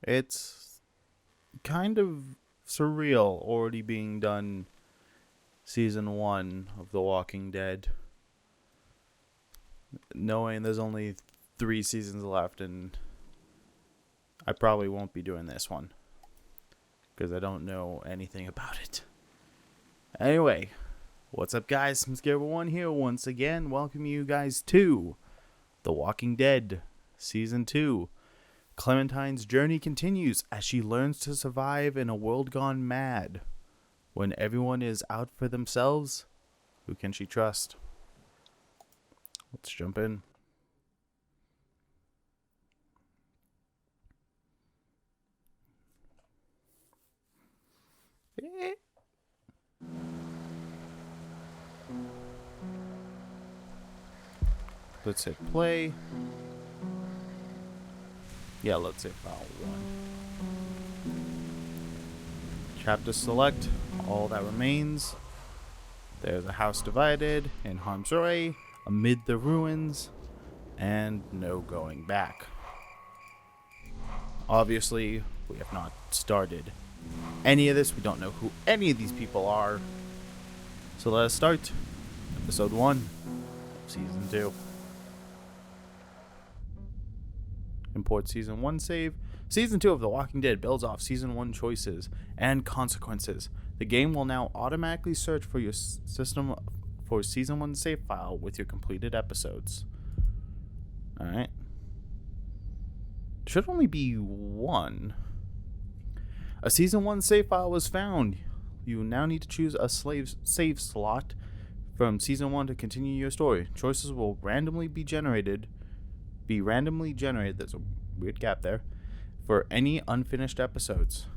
It's kind of surreal already being done season 1 of The Walking Dead, knowing there's only 3 seasons left, and I probably won't be doing this one because I don't know anything about it. Anyway, what's up, guys? Mscarable1 here once again. Welcome you guys to The Walking Dead Season 2. Clementine's journey continues as she learns to survive in a world gone mad. When everyone is out for themselves, who can she trust? Let's jump in. Let's hit play. Yeah, let's hit file 1. Chapter select. All that remains. There's a house divided in harm's way, amid the ruins, and no going back. Obviously, we have not started any of this. We don't know who any of these people are. So let us start episode 1 of season 2. Import season 1 save. Season 2 of The Walking Dead builds off season 1 choices and consequences. The game will now automatically search for your system for season 1 save file with your completed episodes. Alright. Should only be one. A season 1 save file was found. You now need to choose a save slot from season 1 to continue your story. Choices will randomly be randomly generated, there's a weird gap there, for any unfinished episodes.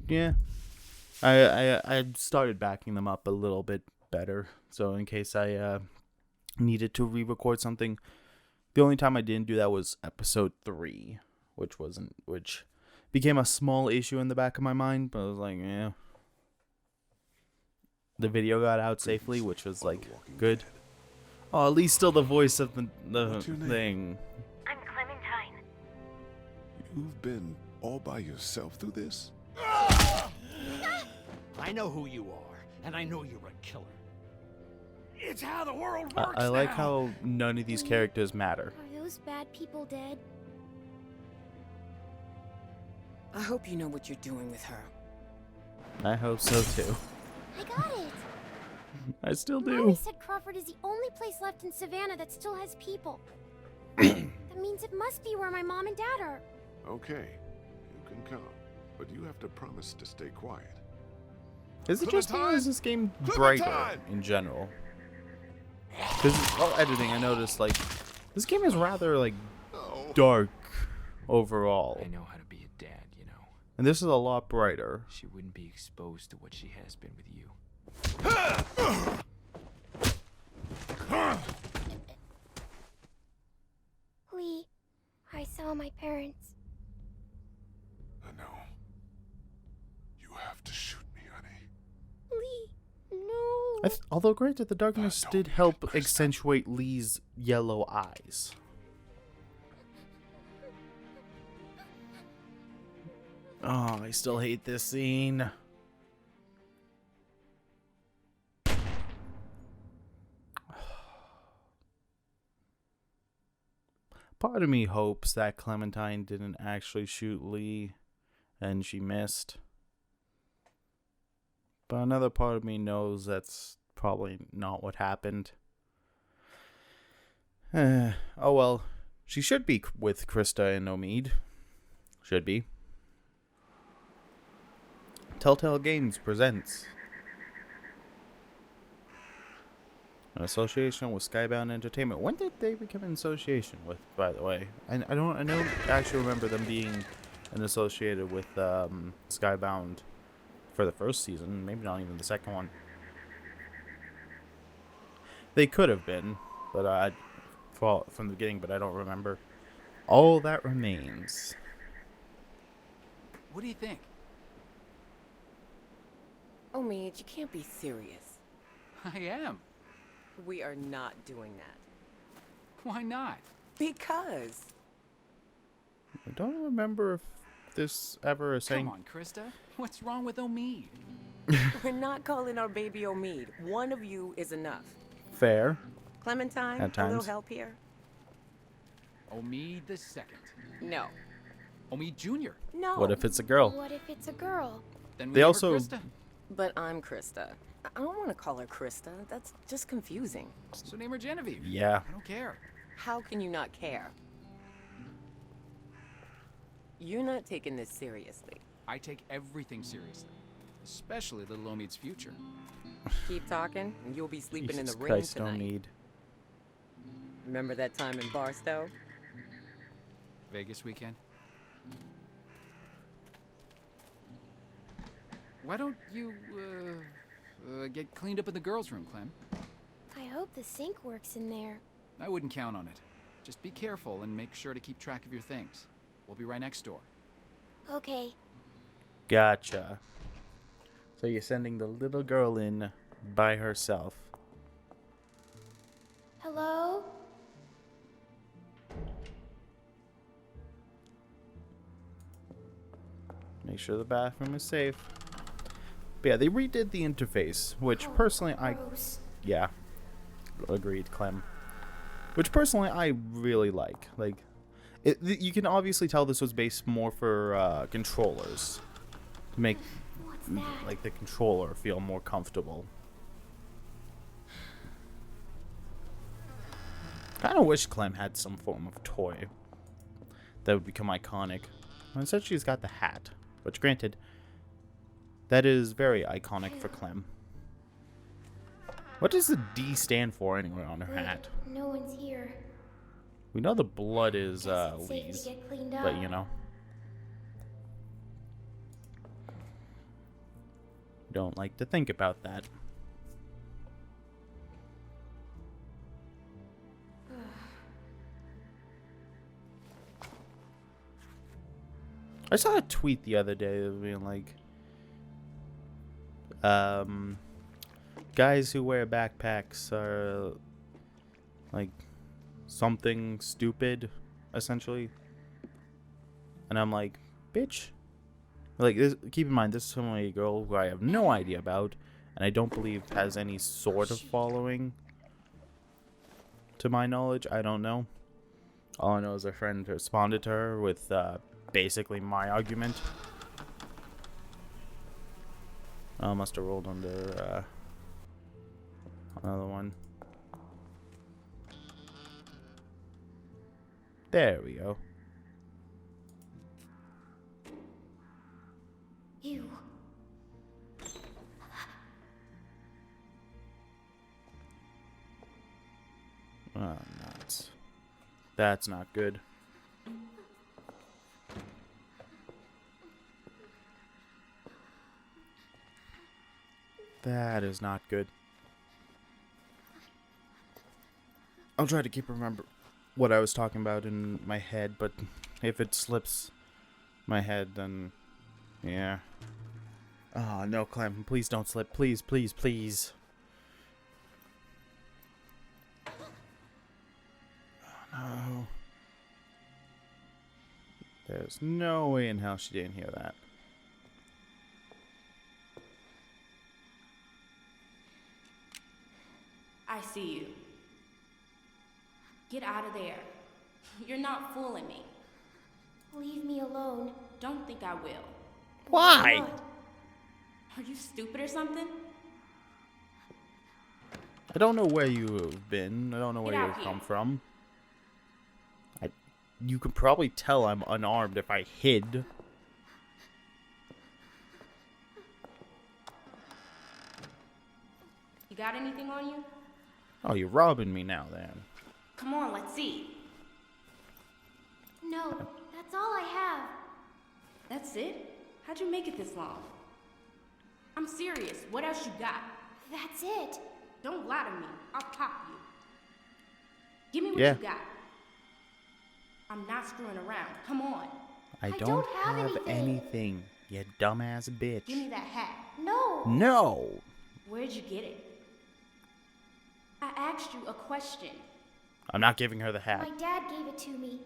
Yeah, I started backing them up a little bit better, so in case I needed to re-record something. The only time I didn't do that was episode 3, which became a small issue in the back of my mind, but I was like, yeah. The video got out safely, which was like good. Oh, at least still the voice of the thing. I'm Clementine. You've been all by yourself through this? I know who you are, and I know you're a killer. It's how the world works I like now. how none of these characters matter. Are those bad people dead? I hope you know what you're doing with her. I hope so too. I got it. I still Mommy do. said Crawford is the only place left in Savannah that still has people. That means it must be where my mom and dad are. Okay, you can come, but you have to promise to stay quiet. Is it just me, or is this game Clementine! brighter in general? Because while editing, I noticed like this game is rather like Oh. dark overall, I know how to be a dad, you know. and this is a lot brighter. She wouldn't be exposed to what she has been with you. Lee, I saw my parents. I know. You have to shoot me, honey. Lee, no. Although granted, the darkness Don't did be help Krista. accentuate Lee's yellow eyes. Oh, I still hate this scene. Part of me hopes that Clementine didn't actually shoot Lee and she missed. But another part of me knows that's probably not what happened. Oh well, she should be with Krista and Omid. Should be. Telltale Games presents an association with Skybound Entertainment. When did they become an association with, by the way? I don't actually remember them being associated with Skybound for the first season, maybe not even the second one. They could have been, but from the beginning, but I don't remember. All that remains. What do you think? Oh, Mage, you can't be serious. I am. We are not doing that. Why not? Because. I don't remember if this ever is saying. Come on, Krista. What's wrong with Omid? We're not calling our baby Omid. One of you is enough. Fair. Clementine, At a little times. help here? Omid the second. No. Omid Jr. No. What if it's a girl? What if it's a girl? Then we They name her also- Krista. But I'm Krista. I don't want to call her Krista. That's just confusing. So name her Genevieve. Yeah. I don't care. How can you not care? You're not taking this seriously. I take everything seriously, especially little Omid's future. Keep talking, and you'll be sleeping Jesus in the ring Christ, tonight. don't need. Remember that time in Barstow? Vegas weekend. Why don't you get cleaned up in the girls' room, Clem? I hope the sink works in there. I wouldn't count on it. Just be careful and make sure to keep track of your things. We'll be right next door. Okay. Gotcha. So you're sending the little girl in by herself. Hello? Make sure the bathroom is safe. But yeah, they redid the interface, which Oh, personally gross. yeah, agreed, Clem. Which personally I really like. Like, you can obviously tell this was based more for controllers to make What's that? like the controller feel more comfortable. Kind of wish Clem had some form of toy that would become iconic. Instead, she's got the hat, which, granted, that is very iconic for Clem. What does the D stand for anyway on her Wait, hat? no one's here. We know the blood is Guess it's safe Lee's, to get cleaned up. but you know, don't like to think about that. I saw a tweet the other day that was being like, guys who wear backpacks are like something stupid, essentially. And I'm like, bitch. Like, this, keep in mind, this is from a girl who I have no idea about, and I don't believe has any sort of following. To my knowledge, I don't know. All I know is a friend responded to her with basically my argument. I must have rolled under another one. There we go. Ew. Oh, nuts. That's not good. That is not good. I'll try to keep remember what I was talking about in my head, but if it slips my head, then yeah. Oh, no, Clem, please don't slip. Please, please, please. Oh, no. There's no way in hell she didn't hear that. I see you. Get out of there. You're not fooling me. Leave me alone. Don't think I will. Why? not? Are you stupid or something? I don't know where you've been. I don't know where Get you've out come here. from. You could probably tell I'm unarmed if I hid. You got anything on you? Oh, you're robbing me now, then. Come on, let's see. No, that's all I have. That's it? How'd you make it this long? I'm serious. What else you got? That's it. Don't lie to me. I'll pop you. Give me what Yeah. you got. I'm not screwing around. Come on. I I don't don't have have anything. anything, you dumbass bitch. Give me that hat. No. No! Where'd you get it? I asked you a question. I'm not giving her the hat. My dad gave it to me.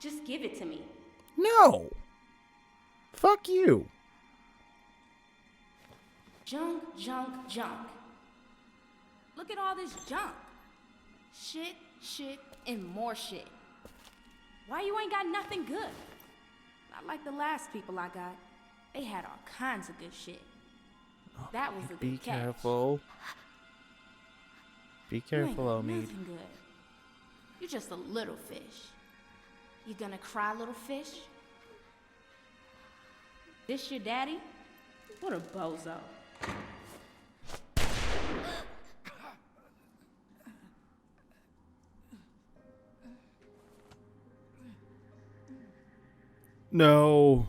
Just give it to me. No! Fuck you. Junk, junk, junk. Look at all this junk. Shit, shit, and more shit. Why you ain't got nothing good? Not like the last people I got. They had all kinds of good shit. That was a Be good catch. careful. Be You ain't careful, got Omid. nothing good. You're just a little fish. You gonna cry, little fish? This your daddy? What a bozo. No.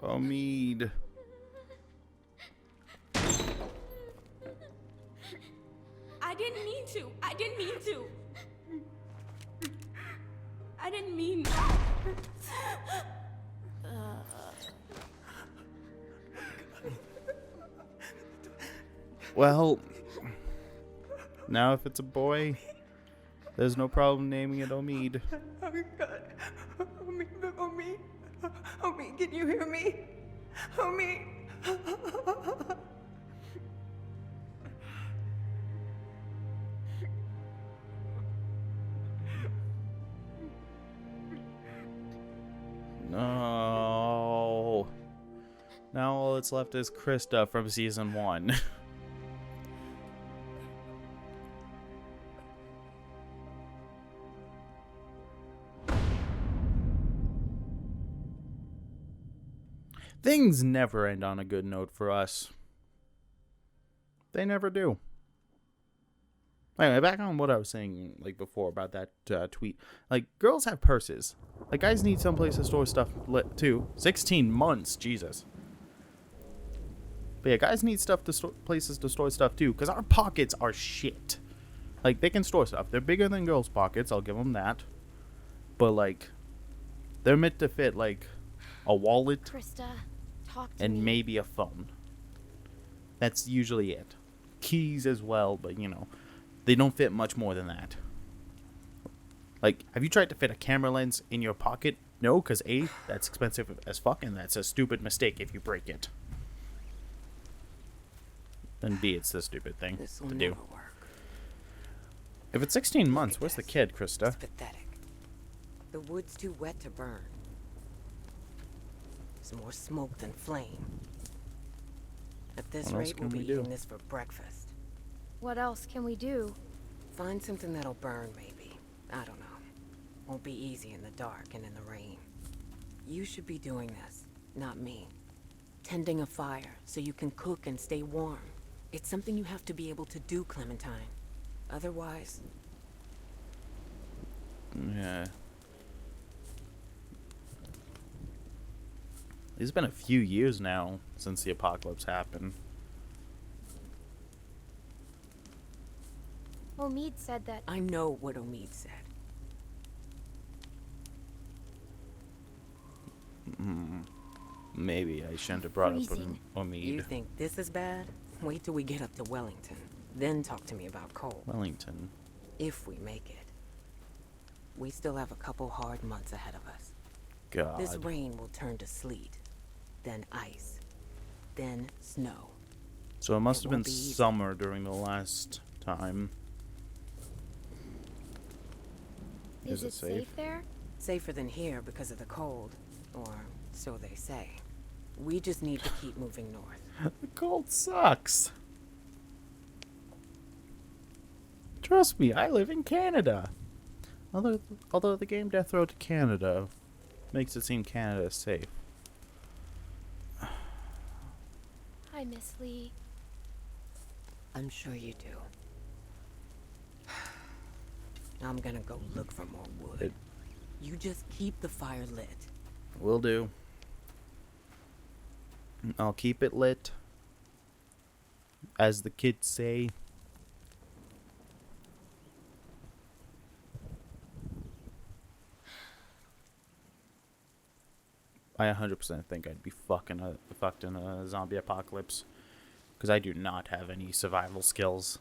Omid. I didn't mean to. I didn't mean to. I didn't mean. Well, now if it's a boy, there's no problem naming it Omid. Oh God. Omi, Omi, can you hear me? Omi. No. Now all that's left is Krista from season 1. Things never end on a good note for us. They never do. Anyway, back on what I was saying like before about that tweet. Like, girls have purses. Like, guys need someplace to store stuff too. 16 months, Jesus. But yeah, guys need stuff to places to store stuff too, because our pockets are shit. Like, they can store stuff. They're bigger than girls' pockets, I'll give them that. But like, they're meant to fit like a wallet Krista, talk to and me. maybe a phone. That's usually it. Keys as well, but you know, they don't fit much more than that. Like, have you tried to fit a camera lens in your pocket? No, because A, that's expensive as fuck, and that's a stupid mistake if you break it. And B, it's the stupid thing This will to never do. work. If it's 16 months, where's the kid, Krista? It's pathetic. The wood's too wet to burn. There's more smoke than flame. At this What else rate, we'll can be we do? eating this for breakfast. What else can we do? Find something that'll burn, maybe. I don't know. Won't be easy in the dark and in the rain. You should be doing this, not me. Tending a fire so you can cook and stay warm. It's something you have to be able to do, Clementine. Otherwise, Yeah. It's been a few years now since the apocalypse happened. Omid said that. I know what Omid said. Maybe I shouldn't have brought up Freezing. You Omid. think this is bad? Wait till we get up to Wellington. Then talk to me about Cole. Wellington. If we make it. We still have a couple hard months ahead of us. God. This rain will turn to sleet, then ice, then snow. So it must It have been won't be easy. summer during the last time. Is it it safe? safe there? Safer than here because of the cold, or so they say. We just need to keep moving north. The cold sucks. Trust me, I live in Canada. Although the game Death Road to Canada makes it seem Canada is safe. Hi, Miss Lee. I'm sure you do. I'm gonna go look for more wood. It- You just keep the fire lit. Will do. I'll keep it lit. As the kids say. I 100% think I'd be fucked in a zombie apocalypse. Because I do not have any survival skills.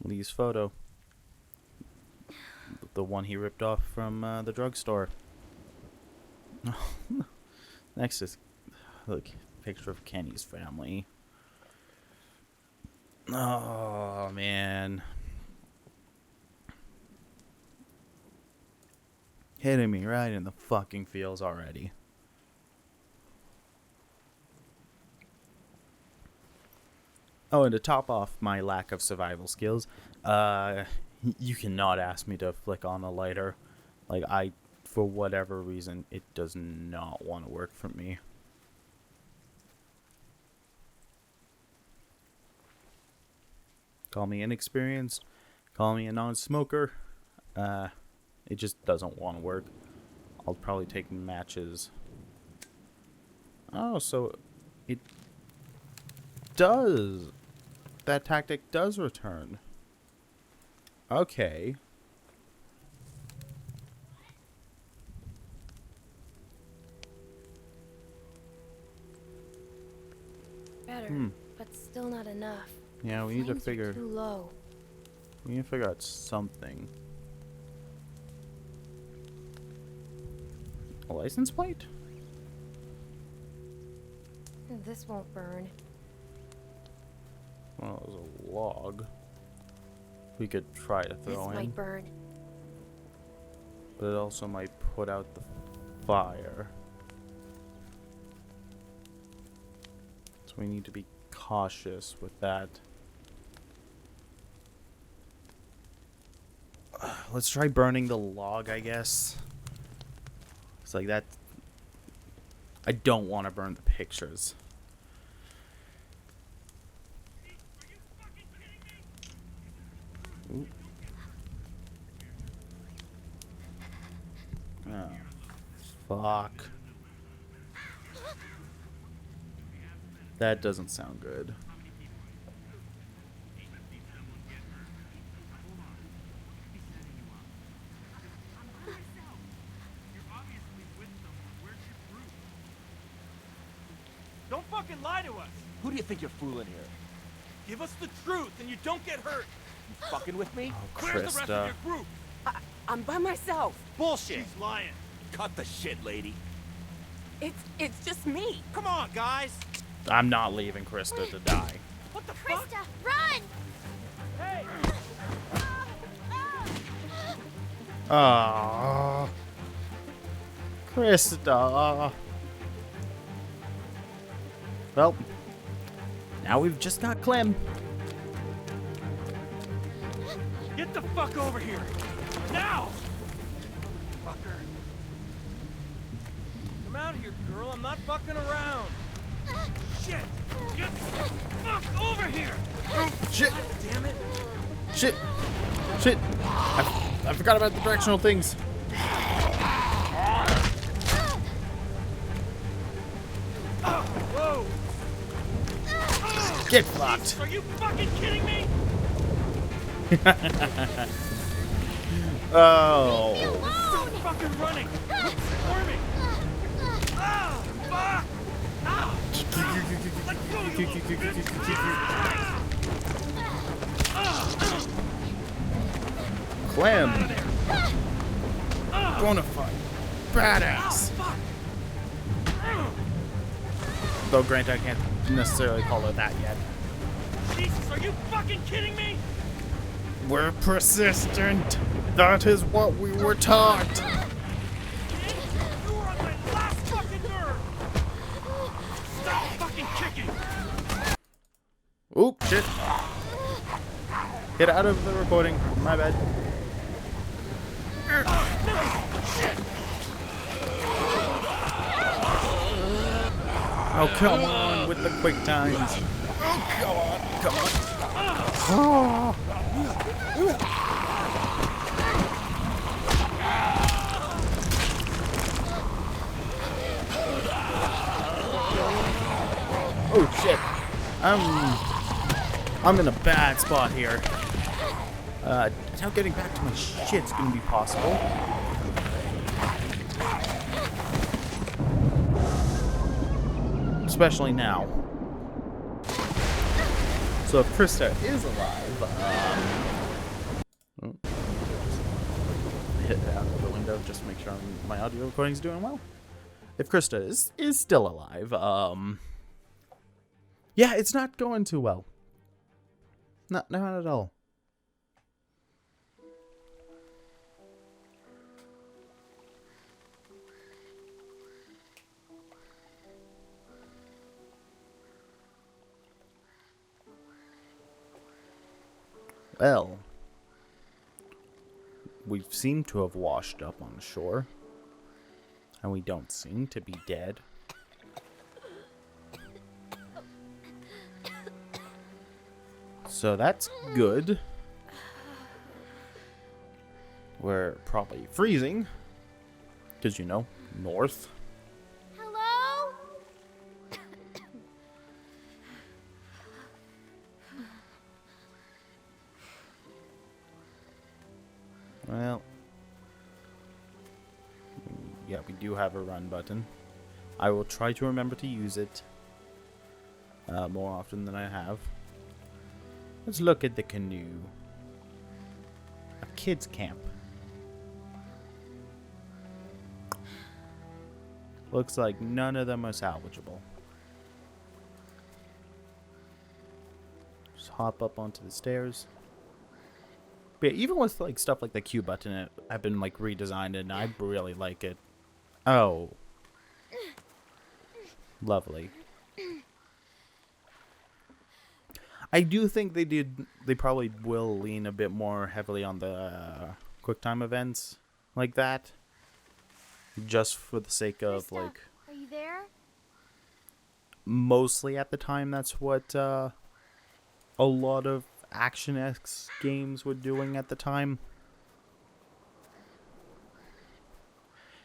Lee's photo. The one he ripped off from the drugstore. Next is, look, picture of Kenny's family. Oh, man. Hitting me right in the fucking feels already. Oh, and to top off my lack of survival skills, you cannot ask me to flick on a lighter. Like, for whatever reason, it does not want to work for me. Call me inexperienced, call me a non-smoker. It just doesn't want to work. I'll probably take matches. Oh, so it does. That tactic does return. Okay. Better, but still not enough. Yeah, we need to Flames are figure. too low. We need to figure out something. A license plate? This won't burn. Well, it was a log. We could try to This throw in, might burn. but it also might put out the fire. So we need to be cautious with that. Let's try burning the log, I guess. It's like that. I don't want to burn the pictures. Ooh. Oh, fuck. That doesn't sound good. Don't fucking lie to us! Who do you think you're fooling here? Give us the truth and you don't get hurt! You fucking with me? Oh, Where's the rest of Krista. your group? I'm by myself. Bullshit! She's lying. Cut the shit, lady. It's just me. Come on, guys! I'm not leaving Krista to die. What the fuck? Krista, run! Hey! Ah, Krista. Well, now we've just got Clem. Get the fuck over here! Now! Fucker. Come out here, girl. I'm not fucking around. Shit! Get the fuck over here! Shit! Damn it! Shit! Shit! I forgot about the directional things. Whoa! Get fucked! Are you fucking kidding me? Oh. Stop fucking running! Squirming! Ah! Fuck! Ow! Let go, you little bitch! Clem. Out of there! Bonafide. Badass. Fuck! Though granted, I can't necessarily call her that yet. Jesus, are you fucking kidding me? We're persistent. That is what we were taught. You are on my last fucking nerve! Stop fucking kicking! Oop, shit. Get out of the recording. My bad. Oh, come on with the quick times. Oh, come on, come on. Oh shit. I'm in a bad spot here. Now getting back to my shit's gonna be possible. Especially now. So if Krista is alive, hit out of the window just to make sure my audio recording's doing well. If Krista is still alive, yeah, it's not going too well. Not at all. Well, we seem to have washed up on shore, and we don't seem to be dead. So that's good. We're probably freezing, because, you know, north. Hello? Well, yeah, we do have a run button. I will try to remember to use it more often than I have. Let's look at the canoe. A kids' camp. Looks like none of them are salvageable. Just hop up onto the stairs. But yeah, even with like stuff like the Q button, I've been like redesigned and I really like it. Oh. Lovely. I do think they probably will lean a bit more heavily on the QuickTime events like that. Just for the sake of Krista, like, are you there? mostly at the time that's what a lot of Action-X games were doing at the time.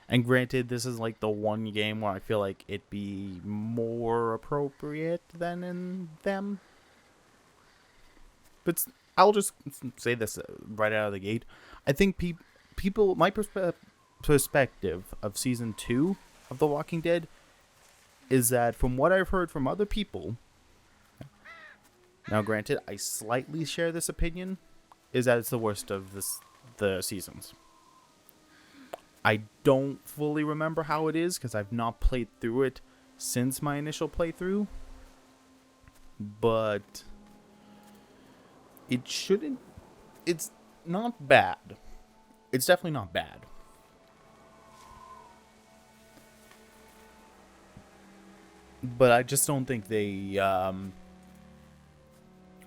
And granted, this is like the one game where I feel like it'd be more appropriate than in them. But I'll just say this right out of the gate. I think people, my perspective of Season 2 of The Walking Dead is that from what I've heard from other people, now granted, I slightly share this opinion, is that it's the worst of the seasons. I don't fully remember how it is because I've not played through it since my initial playthrough. But it's not bad. It's definitely not bad. But I just don't think they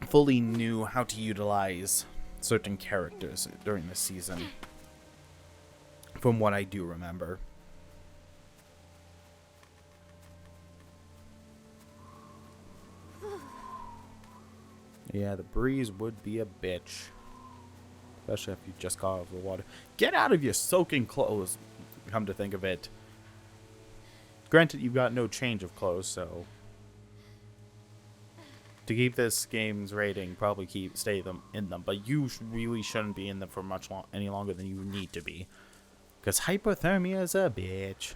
fully knew how to utilize certain characters during the season. From what I do remember. Yeah, the breeze would be a bitch. Especially if you just got out of the water. Get out of your soaking clothes, come to think of it. Granted, you've got no change of clothes, so... To keep this game's rating, probably stay in them. But you really shouldn't be in them for much any longer than you need to be. Because hypothermia is a bitch.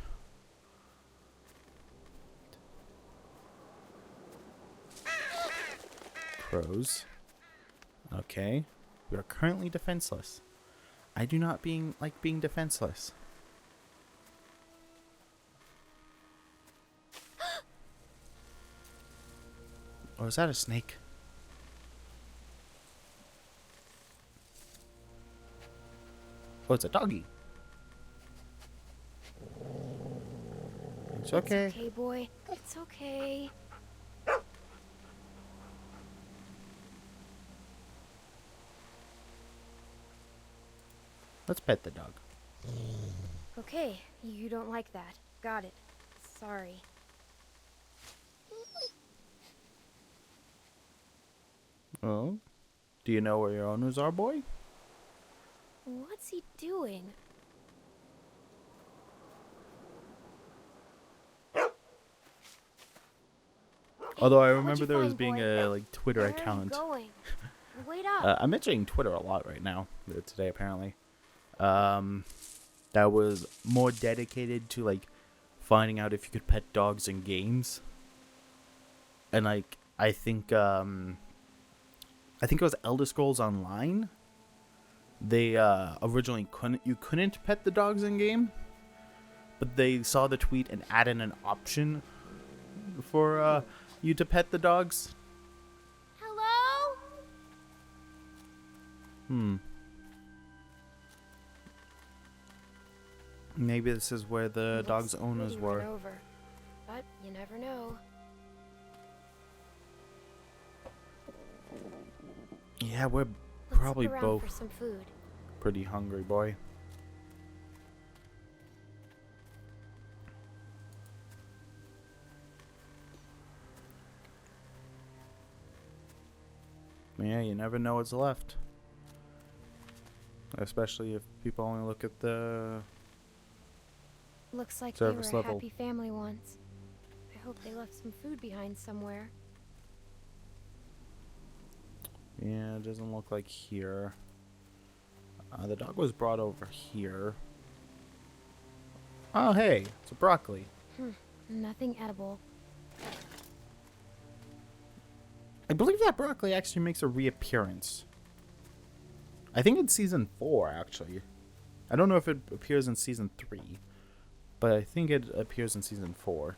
Crows. Okay. We are currently defenseless. I do not like being defenseless. Or is that a snake? Oh, it's a doggy. It's okay. It's okay, boy. It's okay. Let's pet the dog. Okay, you don't like that. Got it. Sorry. Oh? Do you know where your owners are, boy? What's he doing? Although I What'd remember you there was find, being boy? a like Twitter Where are you account going? Wait up. I'm mentioning Twitter a lot right now, today apparently. That was more dedicated to like finding out if you could pet dogs in games. And like I think it was Elder Scrolls Online. They originally couldn't pet the dogs in game, but they saw the tweet and added an option for you to pet the dogs. Hello? Maybe this is where the Looks dog's owners pretty were. run over, but you never know. Yeah, we're Let's probably look around both for some food. pretty hungry, boy. Yeah, you never know what's left. Especially if people only look at the... Looks like Service they were level. a happy family once. I hope they left some food behind somewhere. Yeah, it doesn't look like here. The dog was brought over here. Oh, hey, it's a broccoli. Nothing edible. I believe that broccoli actually makes a reappearance. I think in season 4, actually. I don't know if it appears in season 3, but I think it appears in season 4.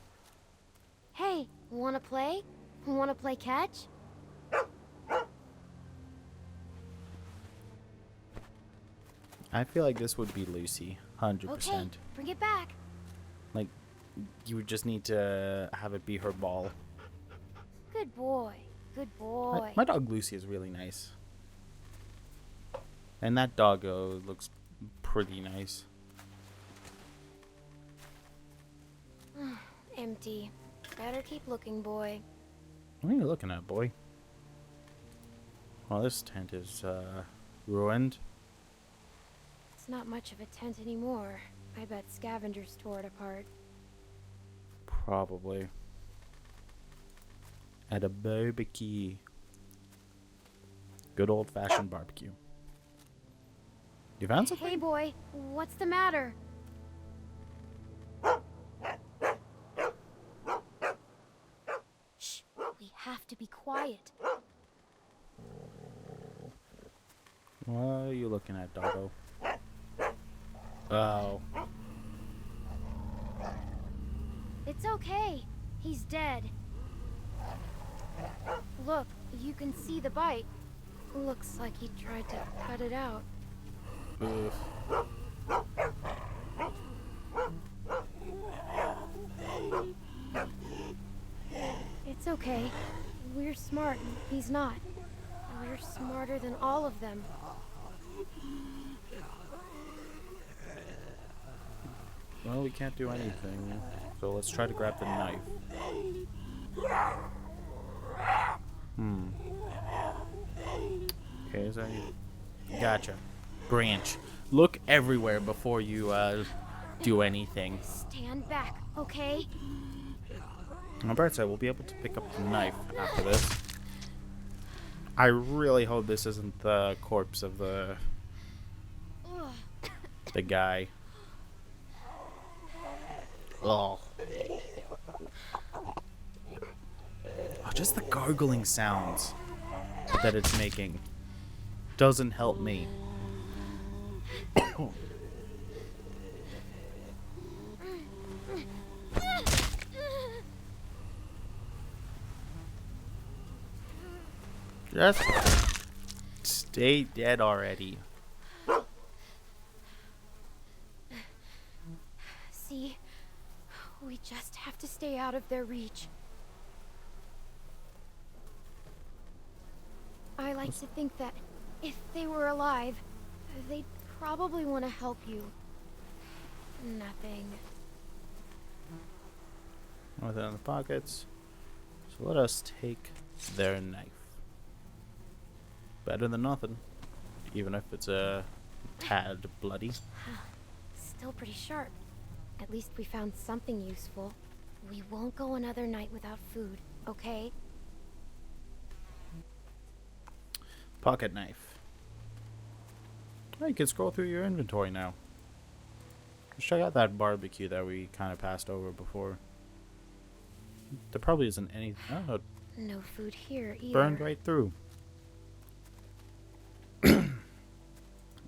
Hey, wanna play? Wanna play catch? I feel like this would be Lucy, 100%. Okay, bring it back. Like, you would just need to have it be her ball. Good boy. Good boy. My dog Lucy is really nice. And that doggo looks pretty nice. Empty. Better keep looking, boy. What are you looking at, boy? Well, this tent is, ruined. It's not much of a tent anymore. I bet scavengers tore it apart. Probably. At a barbecue. Good old-fashioned barbecue. You found something? Hey, boy. What's the matter? Shh. We have to be quiet. What are you looking at, doggo? Oh. It's okay. He's dead. Look, you can see the bite. Looks like he tried to cut it out. Ugh. It's okay. We're smart. He's not. We're smarter than all of them. Well, we can't do anything. So let's try to grab the knife. Okay, is that... Gotcha. Branch. Look everywhere before you, do anything. Stand back, okay? On Bart's side, we'll be able to pick up the knife after this. I really hope this isn't the corpse of the guy. Oh. Oh, just the gargling sounds that it's making doesn't help me. Just stay dead already. See? We just have to stay out of their reach. I like to think that if they were alive, they'd probably want to help you. Nothing. Nothing in the pockets. So let us take their knife. Better than nothing. Even if it's a tad bloody. Still pretty sharp. At least we found something useful. We won't go another night without food, okay? Pocket knife. Oh, you can scroll through your inventory now. Let's check out that barbecue that we kind of passed over before. There probably isn't any. Oh, it No food here either. burned right through.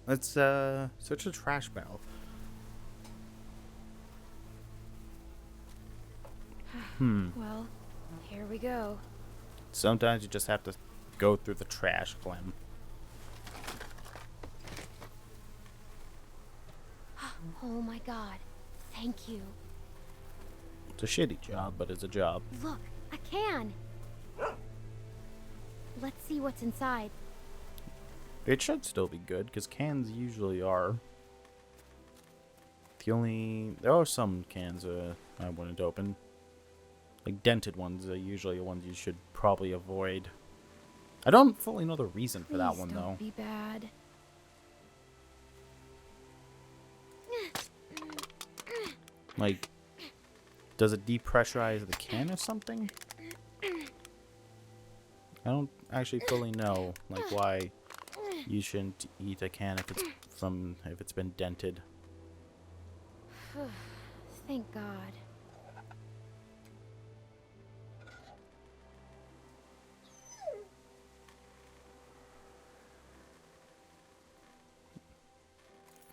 Let's search the trash barrel. Well, here we go. Sometimes you just have to go through the trash, Clem. Oh my god. Thank you. It's a shitty job, but it's a job. Look, a can. Let's see what's inside. It should still be good, because cans usually are. There are some cans I wanted to open. Like dented ones are usually the ones you should probably avoid. I don't fully know the reason for that Please one, don't though. be bad. Like, does it depressurize the can or something? I don't actually fully know, like, why you shouldn't eat a can if it's been dented. Thank God.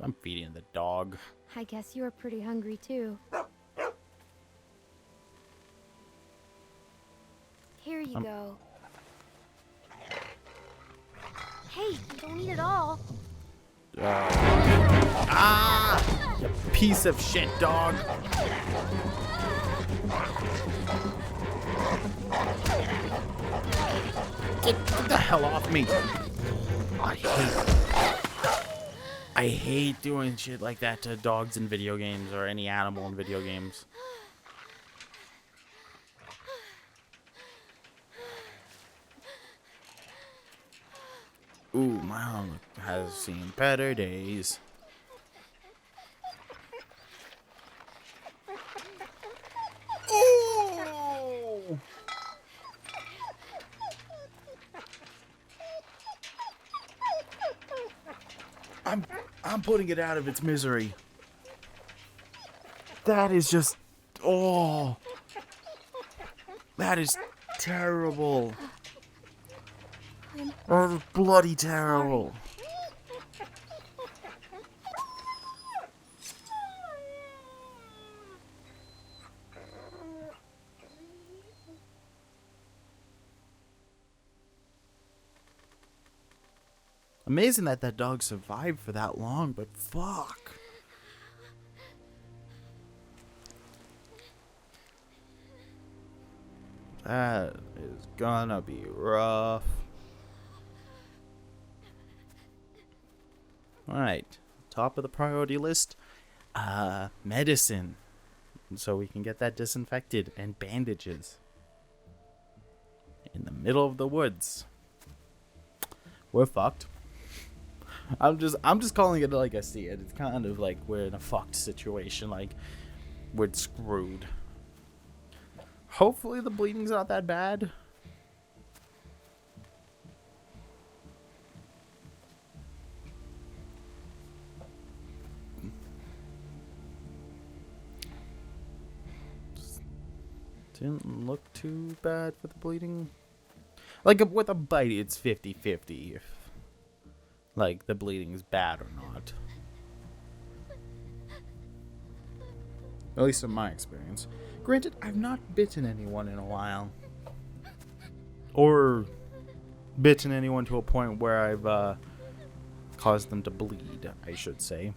I'm feeding the dog. I guess you're pretty hungry too. Here you go. Hey, don't eat it all. You piece of shit, dog. Get the hell off me. I hate doing shit like that to dogs in video games or any animal in video games. Ooh, my mom has seen better days. Ooh. I'm putting it out of its misery. That is just, oh, that is terrible. That is bloody terrible. Amazing that that dog survived for that long, but fuck. That is gonna be rough. Alright, top of the priority list, medicine. So we can get that disinfected, and bandages. In the middle of the woods. We're fucked. I'm just calling it like I see it. It's kind of like we're in a fucked situation, like we're screwed. Hopefully the bleeding's not that bad. Didn't look too bad for the bleeding. Like with a bite, it's 50-50 if like the bleeding is bad or not. At least in my experience. Granted, I've not bitten anyone in a while. Or bitten anyone to a point where I've caused them to bleed, I should say.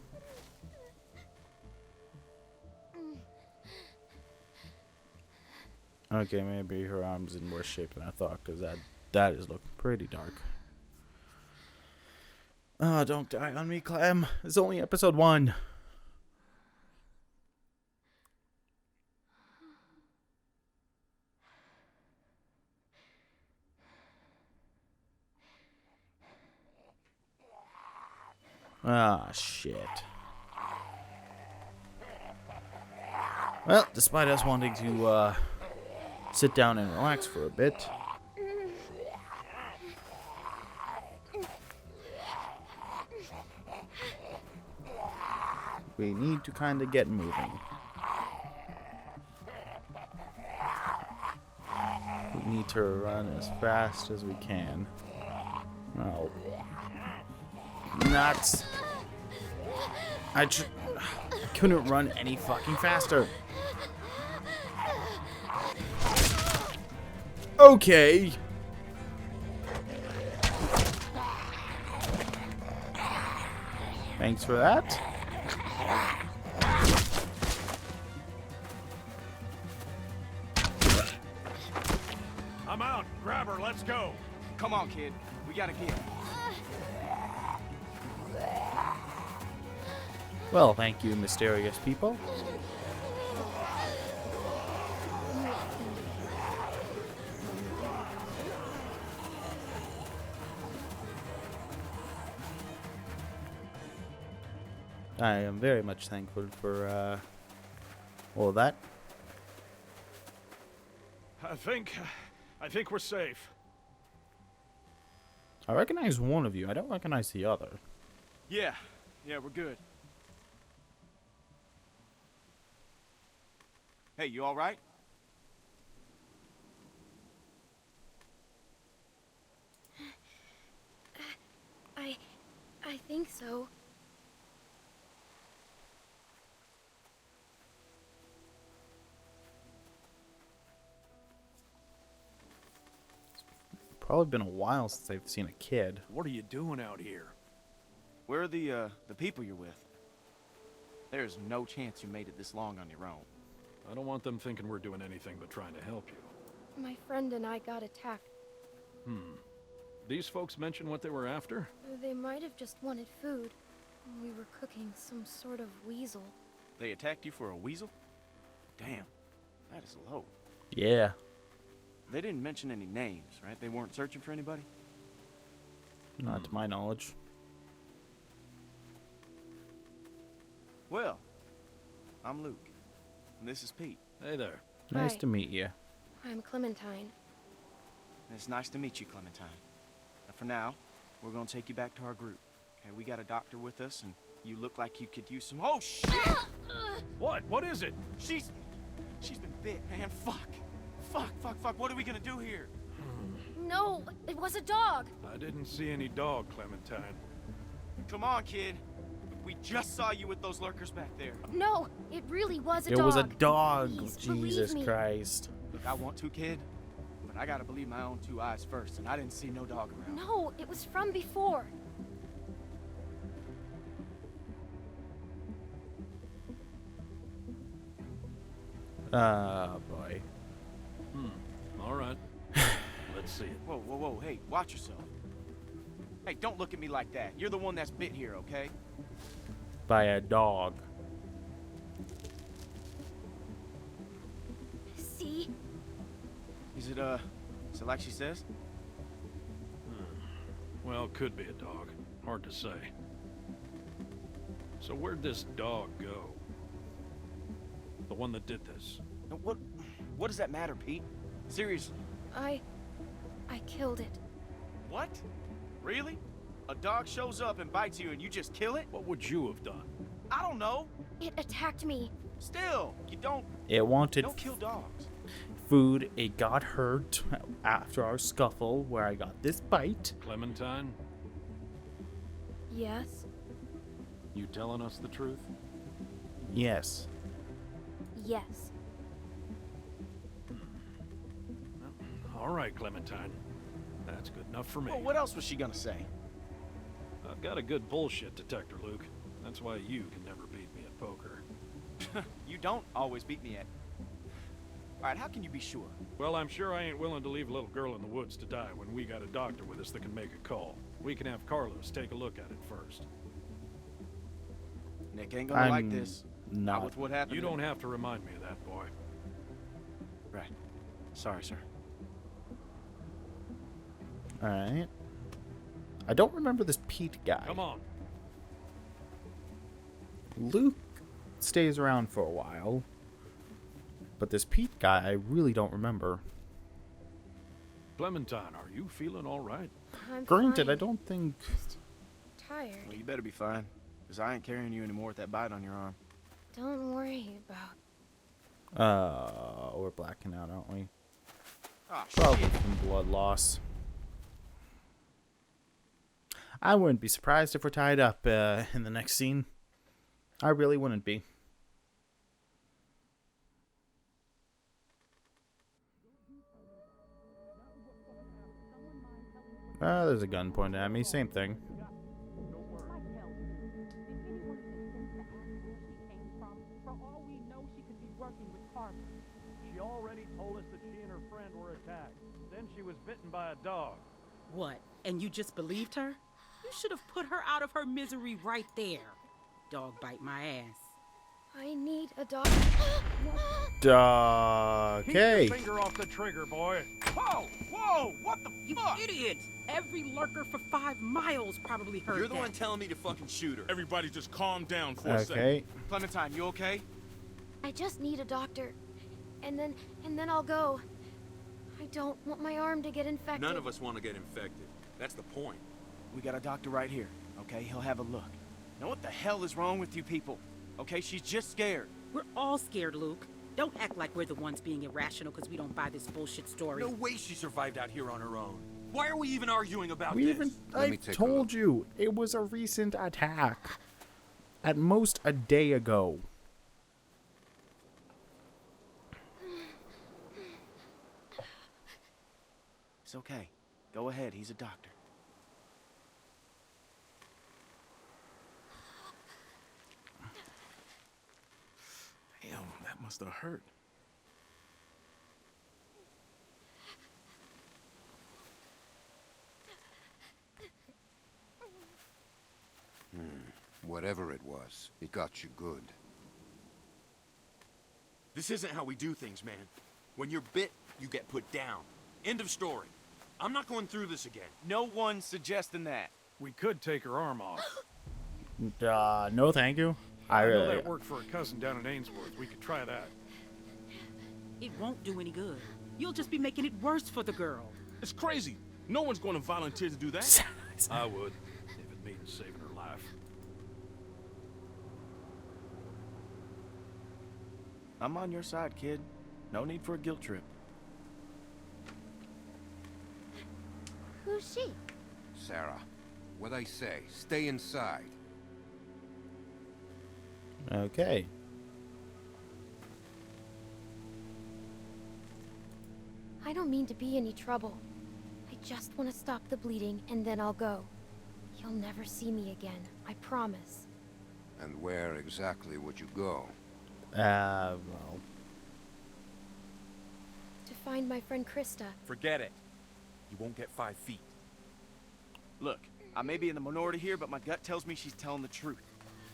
Okay, maybe her arm's in worse shape than I thought, because that is looking pretty dark. Oh, don't die on me, Clem. It's only episode 1. Ah, shit. Well, despite us wanting to sit down and relax for a bit, We need to kind of get moving. We need to run as fast as we can. Oh. Nuts. I couldn't run any fucking faster. Okay. Thanks for that. I'm out. Grab her. Let's go. Come on, kid. We gotta get. Well, thank you, mysterious people. I am very much thankful for all that. I think we're safe. I recognize one of you. I don't recognize the other. Yeah, we're good. Hey, you all right? I think so. Probably been a while since I've seen a kid. What are you doing out here? Where are the people you're with? There's no chance you made it this long on your own. I don't want them thinking we're doing anything but trying to help you. My friend and I got attacked. These folks mention what they were after? They might have just wanted food. We were cooking some sort of weasel. They attacked you for a weasel? Damn, that is low. Yeah. They didn't mention any names, right? They weren't searching for anybody? Not to my knowledge. Well, I'm Luke, and this is Pete. Hey there. Nice Hi. to meet you. I'm Clementine. And it's nice to meet you, Clementine. And for now, we're gonna take you back to our group. Okay, we got a doctor with us, and you look like you could use some— Oh, shit! What? What is it? She's been bit, man. Fuck. What are we gonna do here? No, it was a dog. I didn't see any dog, Clementine. Come on, kid. We just saw you with those lurkers back there. No, it really was a It dog. was a dog. Please, believe Jesus me. Christ. Look, I want to, kid, but I gotta believe my own two eyes first, and I didn't see no dog around. No, it was from before. Boy. All right. Let's see it. Whoa, hey, watch yourself. Hey, don't look at me like that. You're the one that's bit here, okay? By a dog. See? Is it like she says? Well, could be a dog. Hard to say. So where'd this dog go? The one that did this. Now, what does that matter, Pete? Seriously. I killed it. What? Really? A dog shows up and bites you and you just kill it? What would you have done? I don't know. It attacked me. Still, you don't It kill dogs. food. It got hurt after our scuffle where I got this bite. Clementine, Yes. you telling us the truth? Yes. Yes. All right, Clementine. That's good enough for me. Well, what else was she gonna say? I've got a good bullshit detector, Luke. That's why you can never beat me at poker. You don't always beat me at. Alright, how can you be sure? Well, I'm sure I ain't willing to leave a little girl in the woods to die when we got a doctor with us that can make a call. We can have Carlos take a look at it first. Nick ain't gonna like this. Not with what happened. You don't have to remind me of that, boy. Right. Sorry, sir. Alright. I don't remember this Pete guy. Come on. Luke stays around for a while. But this Pete guy, I really don't remember. Clementine, are you feeling all right? I'm Granted, fine. I don't think... Just tired. Well, you better be fine. Because I ain't carrying you anymore with that bite on your arm. Don't worry about... We're blacking out, aren't we? Ah, Probably shit. from blood loss. I wouldn't be surprised if we're tied up in the next scene. I really wouldn't be. There's a gun pointed at me. Same thing. She already told us that she and her friend were attacked. Then she was bitten by a dog. What? And you just believed her? You should have put her out of her misery right there. Dog bite my ass. I need a doctor. Keep Okay. your finger off the trigger, boy. Whoa! Whoa! What the You fuck? idiot! Every lurker for 5 miles probably heard You're the that. one telling me to fucking shoot her. Everybody just calm down for a second. Okay. Clementine, you okay? I just need a doctor. And then I'll go. I don't want my arm to get infected. None of us want to get infected. That's the point. We got a doctor right here, okay? He'll have a look. Now what the hell is wrong with you people? Okay, she's just scared. We're all scared, Luke. Don't act like we're the ones being irrational because we don't buy this bullshit story. No way she survived out here on her own. Why are we even arguing about We this? even Let I me take a told you it was a recent attack. At most a day ago. It's okay. Go ahead, he's a doctor. Damn, that must have hurt. Whatever it was, it got you good. This isn't how we do things, man. When you're bit, you get put down. End of story. I'm not going through this again. No one's suggesting that. We could take her arm off. No thank you. I know really that worked for a cousin down in Ainsworth. We could try that. It won't do any good. You'll just be making it worse for the girl. It's crazy. No one's going to volunteer to do that. I would, if it means saving her life. I'm on your side, kid. No need for a guilt trip. Who's she? Sarah, what I say, stay inside. Okay. I don't mean to be any trouble. I just want to stop the bleeding and then I'll go. You'll never see me again, I promise. And where exactly would you go? Well. To find my friend Krista. Forget it. You won't get 5 feet. Look, I may be in the minority here, but my gut tells me she's telling the truth.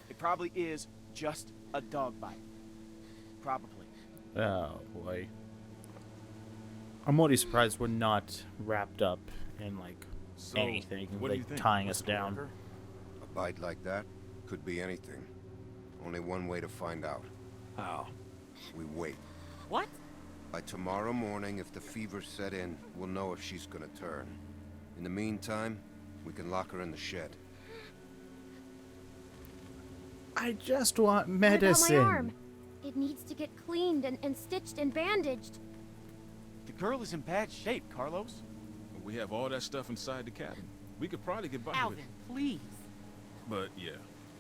It probably is just a dog bite. Probably. Oh boy. I'm already surprised we're not wrapped up in like So, anything, what do you like think? tying Was us it a down. lurker? A bite like that could be anything. Only one way to find out. How? We wait. What? By tomorrow morning, if the fever set in, we'll know if she's gonna turn. In the meantime, we can lock her in the shed. I just want What medicine. about my arm? It needs to get cleaned and stitched and bandaged. The girl is in bad shape, Carlos. We have all that stuff inside the cabin. We could probably get by Alvin, with it. please. But yeah,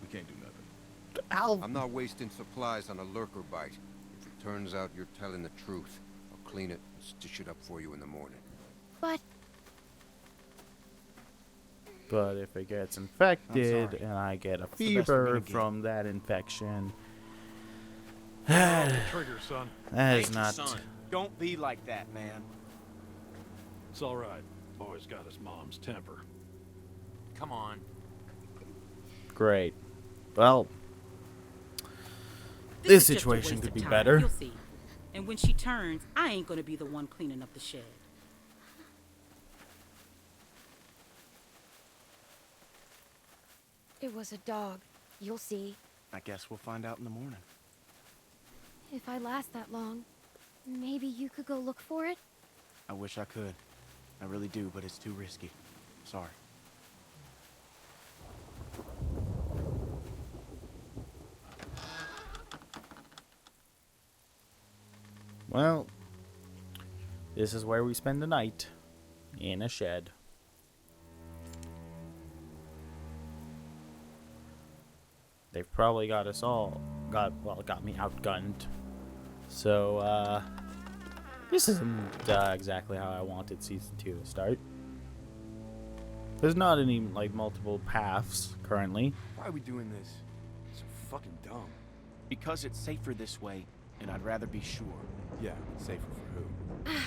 we can't do nothing. I'm not wasting supplies on a lurker bite. If it turns out you're telling the truth, I'll clean it and stitch it up for you in the morning. But if it gets infected sorry. and I get a the best we're fever gonna get. from that infection, Pull the trigger, son. that is Thank you, not son. Don't be like that, man. It's all right. Boy's got his mom's temper. Come on. great. Well, This This is just a situation waste could of be time, better. You'll see. And when she turns, I ain't gonna be the one cleaning up the shed. It was a dog. You'll see. I guess we'll find out in the morning. If I last that long, maybe you could go look for it? I wish I could. I really do, but it's too risky. Sorry. Well, this is where we spend the night. In a shed. They've probably got us all got me outgunned. So this isn't exactly how I wanted season 2 to start. There's not any like multiple paths currently. Why are we doing this? It's so fucking dumb. Because it's safer this way, and I'd rather be sure. Yeah, safer for who?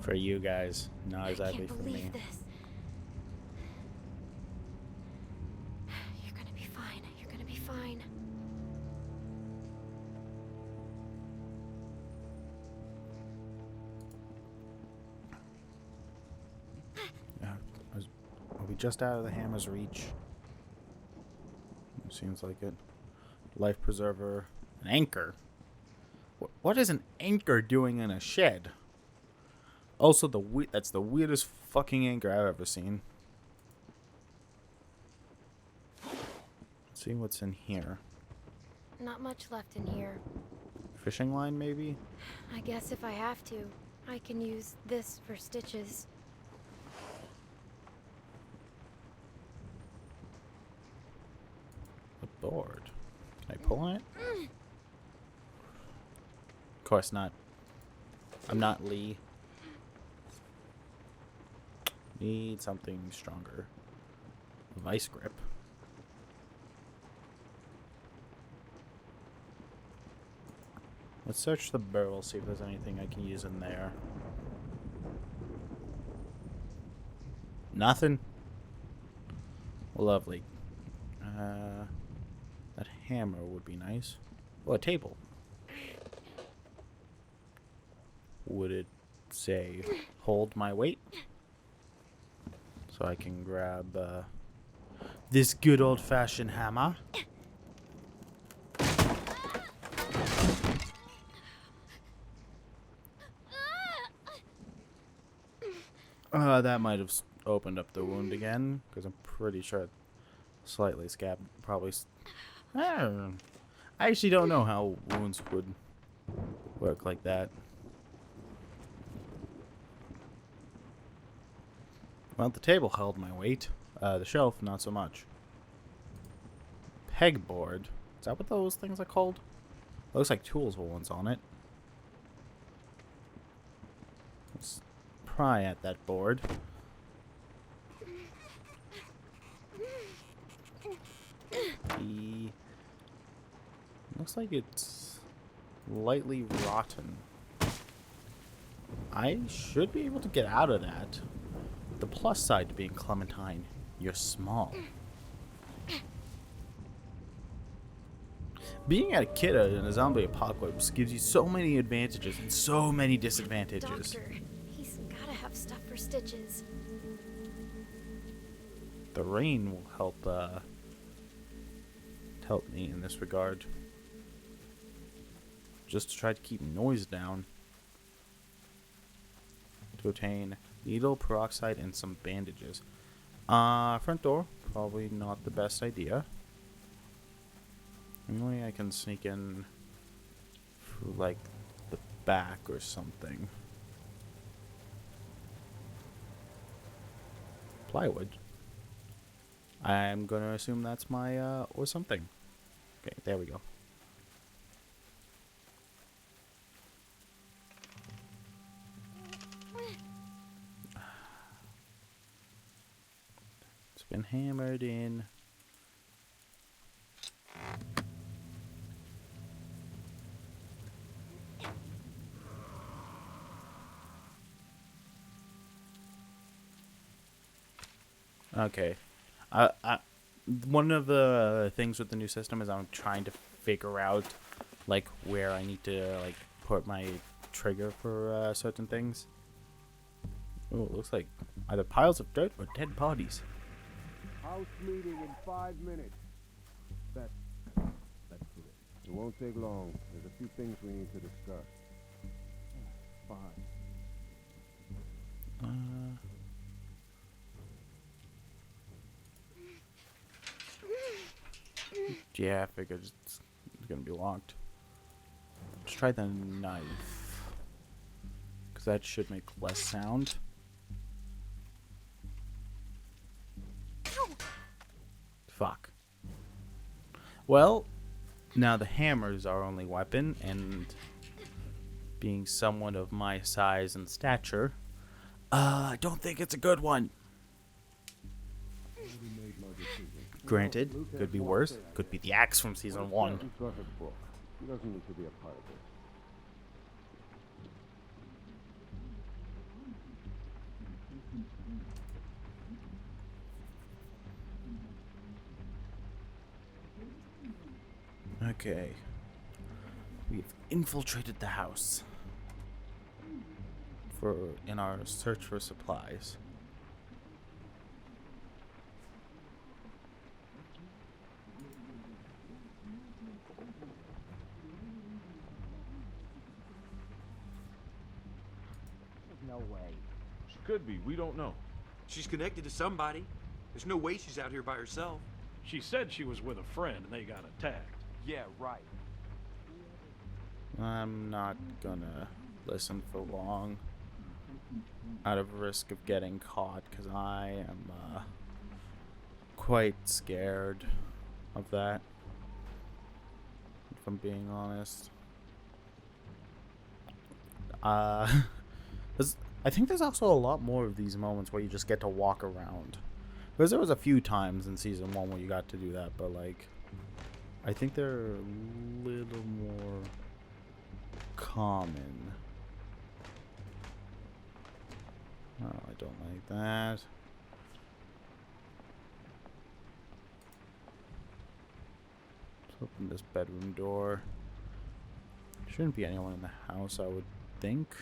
For you guys, not exactly for me. I can't believe this. You're gonna be fine. You're gonna be fine. Are we just out of the hammer's reach? Seems like it. Life preserver. An anchor. What is an anchor doing in a shed? Also, that's the weirdest fucking anchor I've ever seen. Let's see what's in here. Not much left in here. Fishing line, maybe? I guess if I have to, I can use this for stitches. A board. Can I pull on it? Of course not. I'm not Lee. Need something stronger. Vice grip. Let's search the barrel, see if there's anything I can use in there. Nothing? Lovely. That hammer would be nice. Oh, a table. Would it say, hold my weight? So I can grab this good old-fashioned hammer. That might have opened up the wound again, because I'm pretty sure it slightly scabbed. Probably. I actually don't know how wounds would work like that. Well, the table held my weight. The shelf, not so much. Pegboard. Is that what those things are called? Looks like tools were once on it. Let's pry at that board. Looks like it's lightly rotten. I should be able to get out of that. The plus side to being Clementine, you're small. Being a kid in a zombie apocalypse gives you so many advantages and so many disadvantages. Doctor, he's gotta have stuff for stitches. The rain will help me in this regard. Just to try to keep noise down. To obtain needle, peroxide, and some bandages. Front door, probably not the best idea. Maybe I can sneak in through, like, the back or something. Plywood. I'm gonna assume that's my, or something. Okay, there we go. It's been hammered in. Okay. One of the things with the new system is I'm trying to figure out, like, where I need to, like, put my trigger for certain things. Oh, it looks like either piles of dirt or dead bodies. House meeting in 5 minutes. That's it. It won't take long. There's a few things we need to discuss. Fine. Yeah, I figured it's gonna be locked. Let's try the knife. that should make less sound. Fuck. Well, now the hammer is our only weapon, and being someone of my size and stature, I don't think it's a good one. Granted, could be worse. Could be the axe from season 1. He's got her book. He doesn't need to be a part of this. Okay. We've infiltrated the house in our search for supplies. No way. She could be. We don't know. She's connected to somebody. There's no way she's out here by herself. She said she was with a friend and they got attacked. Yeah, right. I'm not gonna listen for long out of risk of getting caught, because I am quite scared of that, if I'm being honest. I think there's also a lot more of these moments where you just get to walk around, because there was a few times in season 1 where you got to do that, but like I think they're a little more common. Oh, I don't like that. Let's open this bedroom door. Shouldn't be anyone in the house, I would think.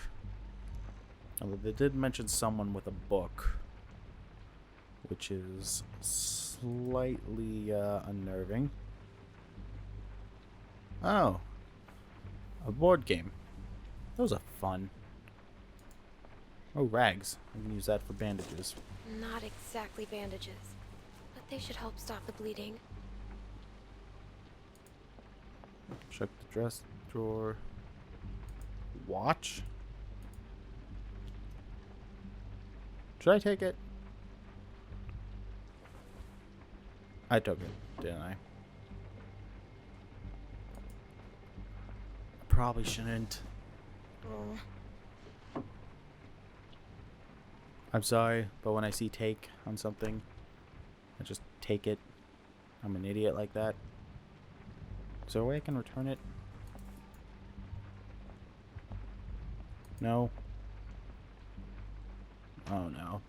Although they did mention someone with a book, which is slightly unnerving. Oh, a board game. Those are fun. Oh, rags. I can use that for bandages. Not exactly bandages, but they should help stop the bleeding. Check the dress drawer. Watch? Should I take it? I took it, didn't I? Probably shouldn't. Oh. I'm sorry, but when I see take on something, I just take it. I'm an idiot like that. Is there a way I can return it? No? Oh no.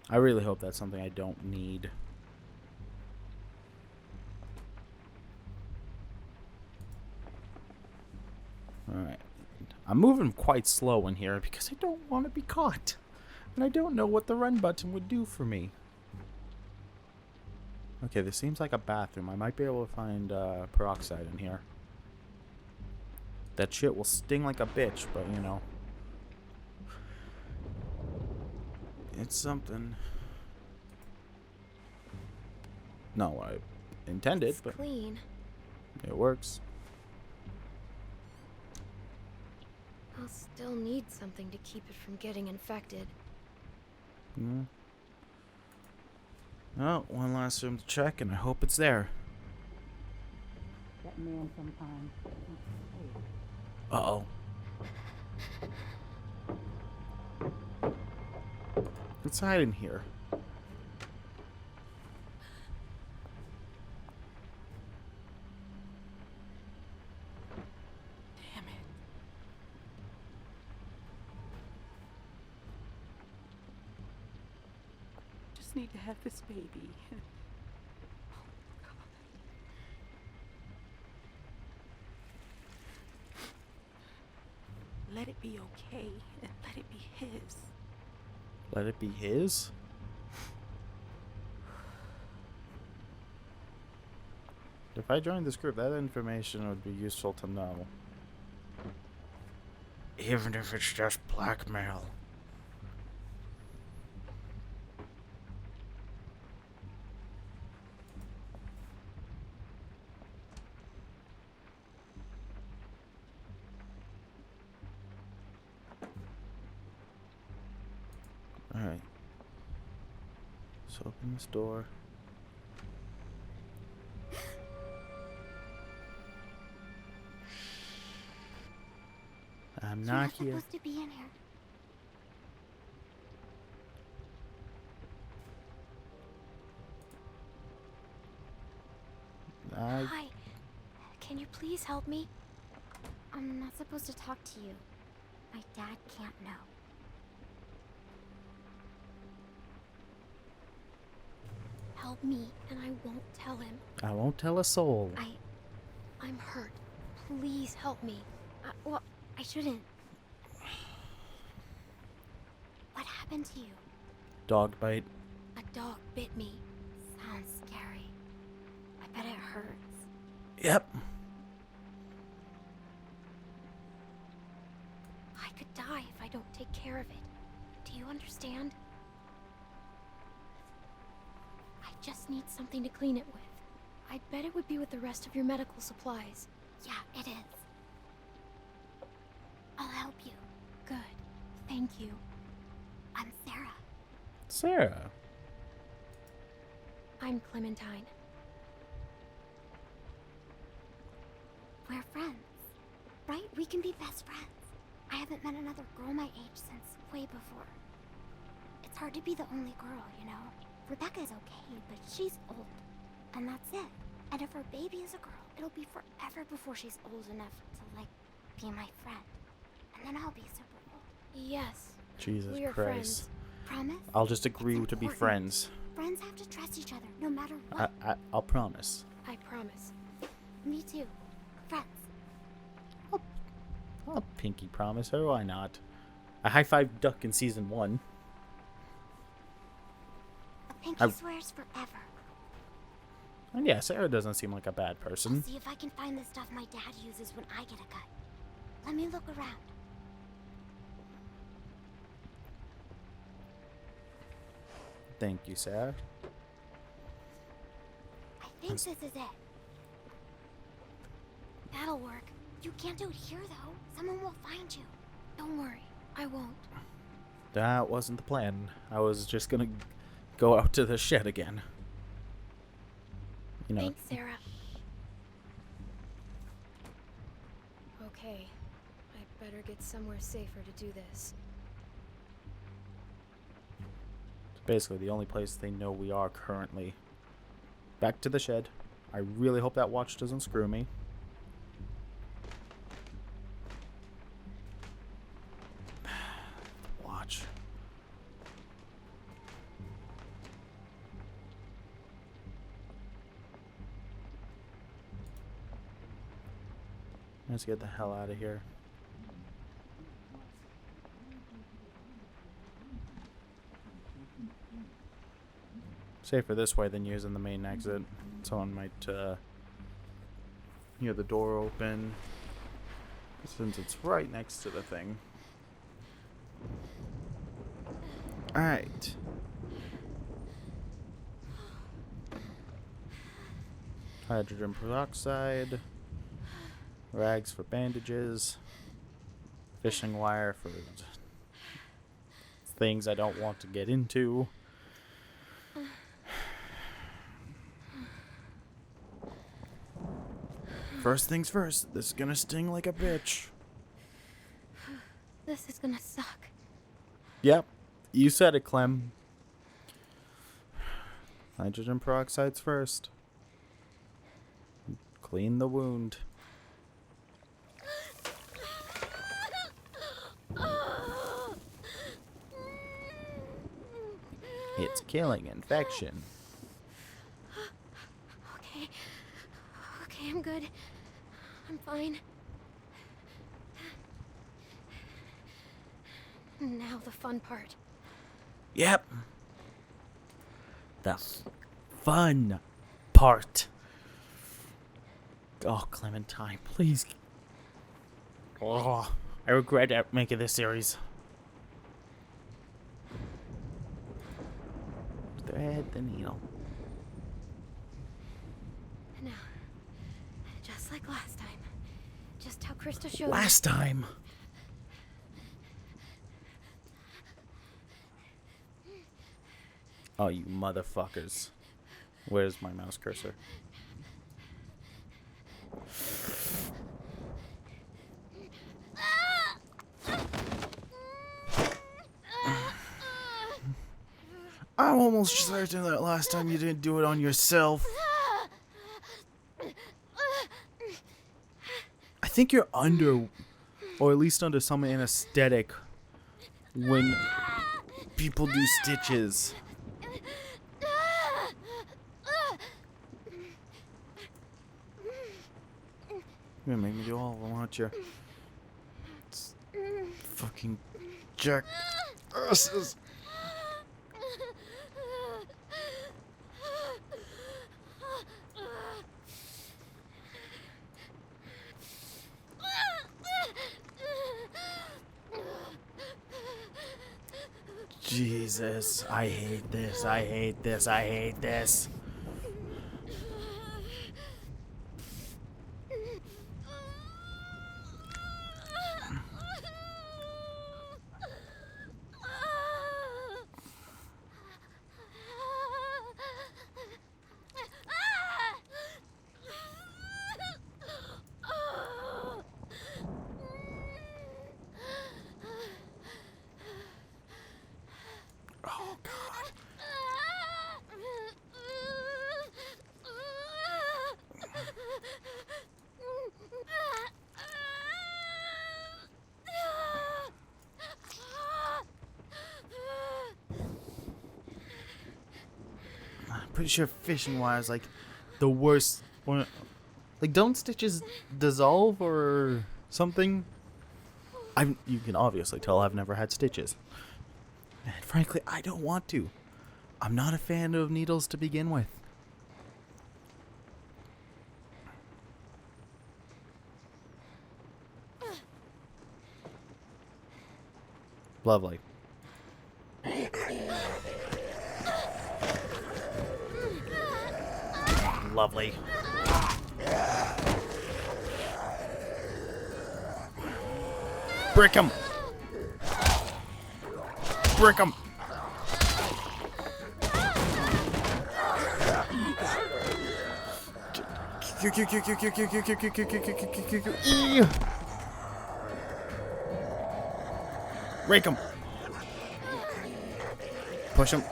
I really hope that's something I don't need. Alright. I'm moving quite slow in here because I don't want to be caught. And I don't know what the run button would do for me. Okay, this seems like a bathroom. I might be able to find peroxide in here. That shit will sting like a bitch, but you know. It's something. Not what I intended, It's but clean. it works. I'll still need something to keep it from getting infected. Mm. Oh, one last room to check, and I hope it's there. That man sometimes. Uh-oh. Let's hide in here. Damn it. Just need to have this baby. Let it be okay, and let it be his. Let it be his? If I joined this group, that information would be useful to know. Even if it's just blackmail. Let's open this door. I'm You're not not here. supposed to be in here. Hi. Can you please help me? I'm not supposed to talk to you. My dad can't know. Help me, and I won't tell him. I won't tell a soul. I'm hurt. Please help me. Well, I shouldn't. What happened to you? Dog bite. A dog bit me. Sounds scary. I bet it hurts. Yep. I could die if I don't take care of it. Do you understand? I just need something to clean it with. I bet it would be with the rest of your medical supplies. Yeah, it is. I'll help you. Good. Thank you. I'm Sarah. Sarah. I'm Clementine. We're friends, right? We can be best friends. I haven't met another girl my age since way before. It's hard to be the only girl, you know? Rebecca's okay, but she's old. And that's it. And if her baby is a girl, it'll be forever before she's old enough to, like, be my friend. And then I'll be super old. Yes. Jesus we are Christ. Friends. Promise? I'll just agree It's to be important. friends. Friends have to trust each other, no matter what. I'll promise. I promise. Me too. Friends. I'll pinky promise her. Why not? I high-fived Duck in season 1. A pinky swears forever. And yeah, Sarah doesn't seem like a bad I'll person. see if I can find the stuff my dad uses when I get a cut. Let me look around. Thank you, Sarah. I think this is it. That'll work. You can't do it here, though. Someone will find you. Don't worry. I won't. That wasn't the plan. I was just gonna go out to the shed again. You know. Thanks, Sarah. Okay. I better get somewhere safer to do this. It's basically the only place they know we are currently. Back to the shed. I really hope that watch doesn't screw me. Watch. Let's get the hell out of here. Safer this way than using the main exit. Someone might hear the door open, since it's right next to the thing. Alright. Hydrogen peroxide. Rags for bandages. Fishing wire for things I don't want to get into. First things first, this is gonna sting like a bitch. This is gonna suck. Yep, you said it, Clem. Hydrogen peroxide's first. Clean the wound. It's killing infection. Okay. Okay, I'm good. I'm fine. Now the fun part. Yep. The fun part. Oh, Clementine, please. Oh, I regret making this series. Thread the needle. Now, just like last time. Just how Krista showed Last time. Oh, you motherfuckers. Where's my mouse cursor? I'm almost certain that last time you didn't do it on yourself. I think you're under, or at least under some anesthetic when people do stitches. You're gonna make me do all of them, aren't you? Fucking jackasses. Jesus, I hate this, I hate this, I hate this. Oh, God. I'm pretty sure fishing wire is like the worst one. Like, don't stitches dissolve or something? You can obviously tell I've never had stitches. And frankly, I don't want to. I'm not a fan of needles to begin with. Lovely. Lovely. Brick 'em! Brick 'em! Rake 'em! Push 'em!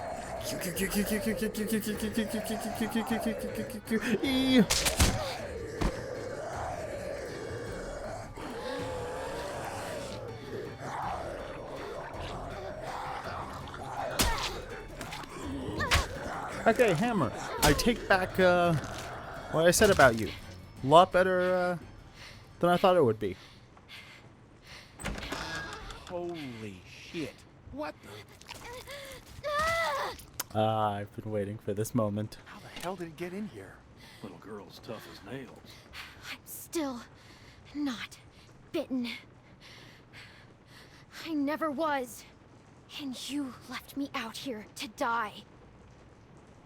Okay, Hammer. I take back what I said about you. A lot better than I thought it would be. Holy shit. What the? I've been waiting for this moment. How the hell did it get in here? Little girl's tough as nails. I'm still not bitten. I never was. And you left me out here to die.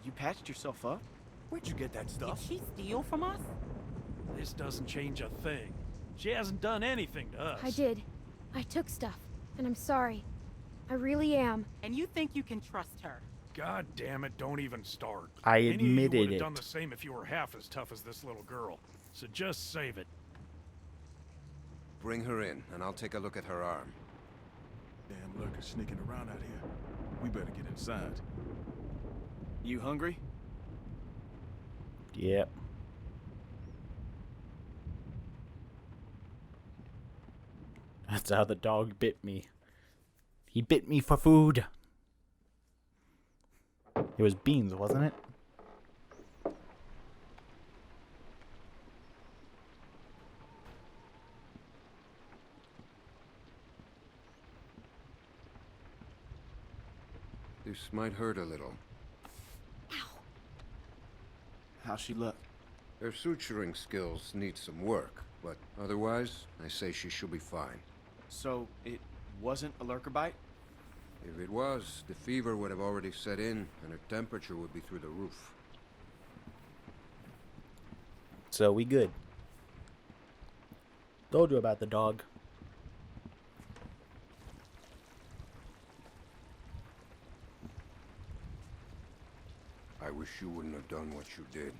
You patched yourself up? Where'd you get that stuff? Did she steal from us? This doesn't change a thing. She hasn't done anything to us. I did. I took stuff, and I'm sorry. I really am. And you think you can trust her? God damn it, don't even start. I Any of you admitted would have it. done the same if you were half as tough as this little girl. So just save it. Bring her in, and I'll take a look at her arm. Damn lurkers sneaking around out here. We better get inside. You hungry? Yep. That's how the dog bit me. He bit me for food. It was beans, wasn't it? This might hurt a little. How's she look? Her suturing skills need some work, but otherwise, I say she should be fine. So, it wasn't a lurker bite? If it was, the fever would have already set in, and her temperature would be through the roof. So we good. Told you about the dog. wish you wouldn't have done what you did.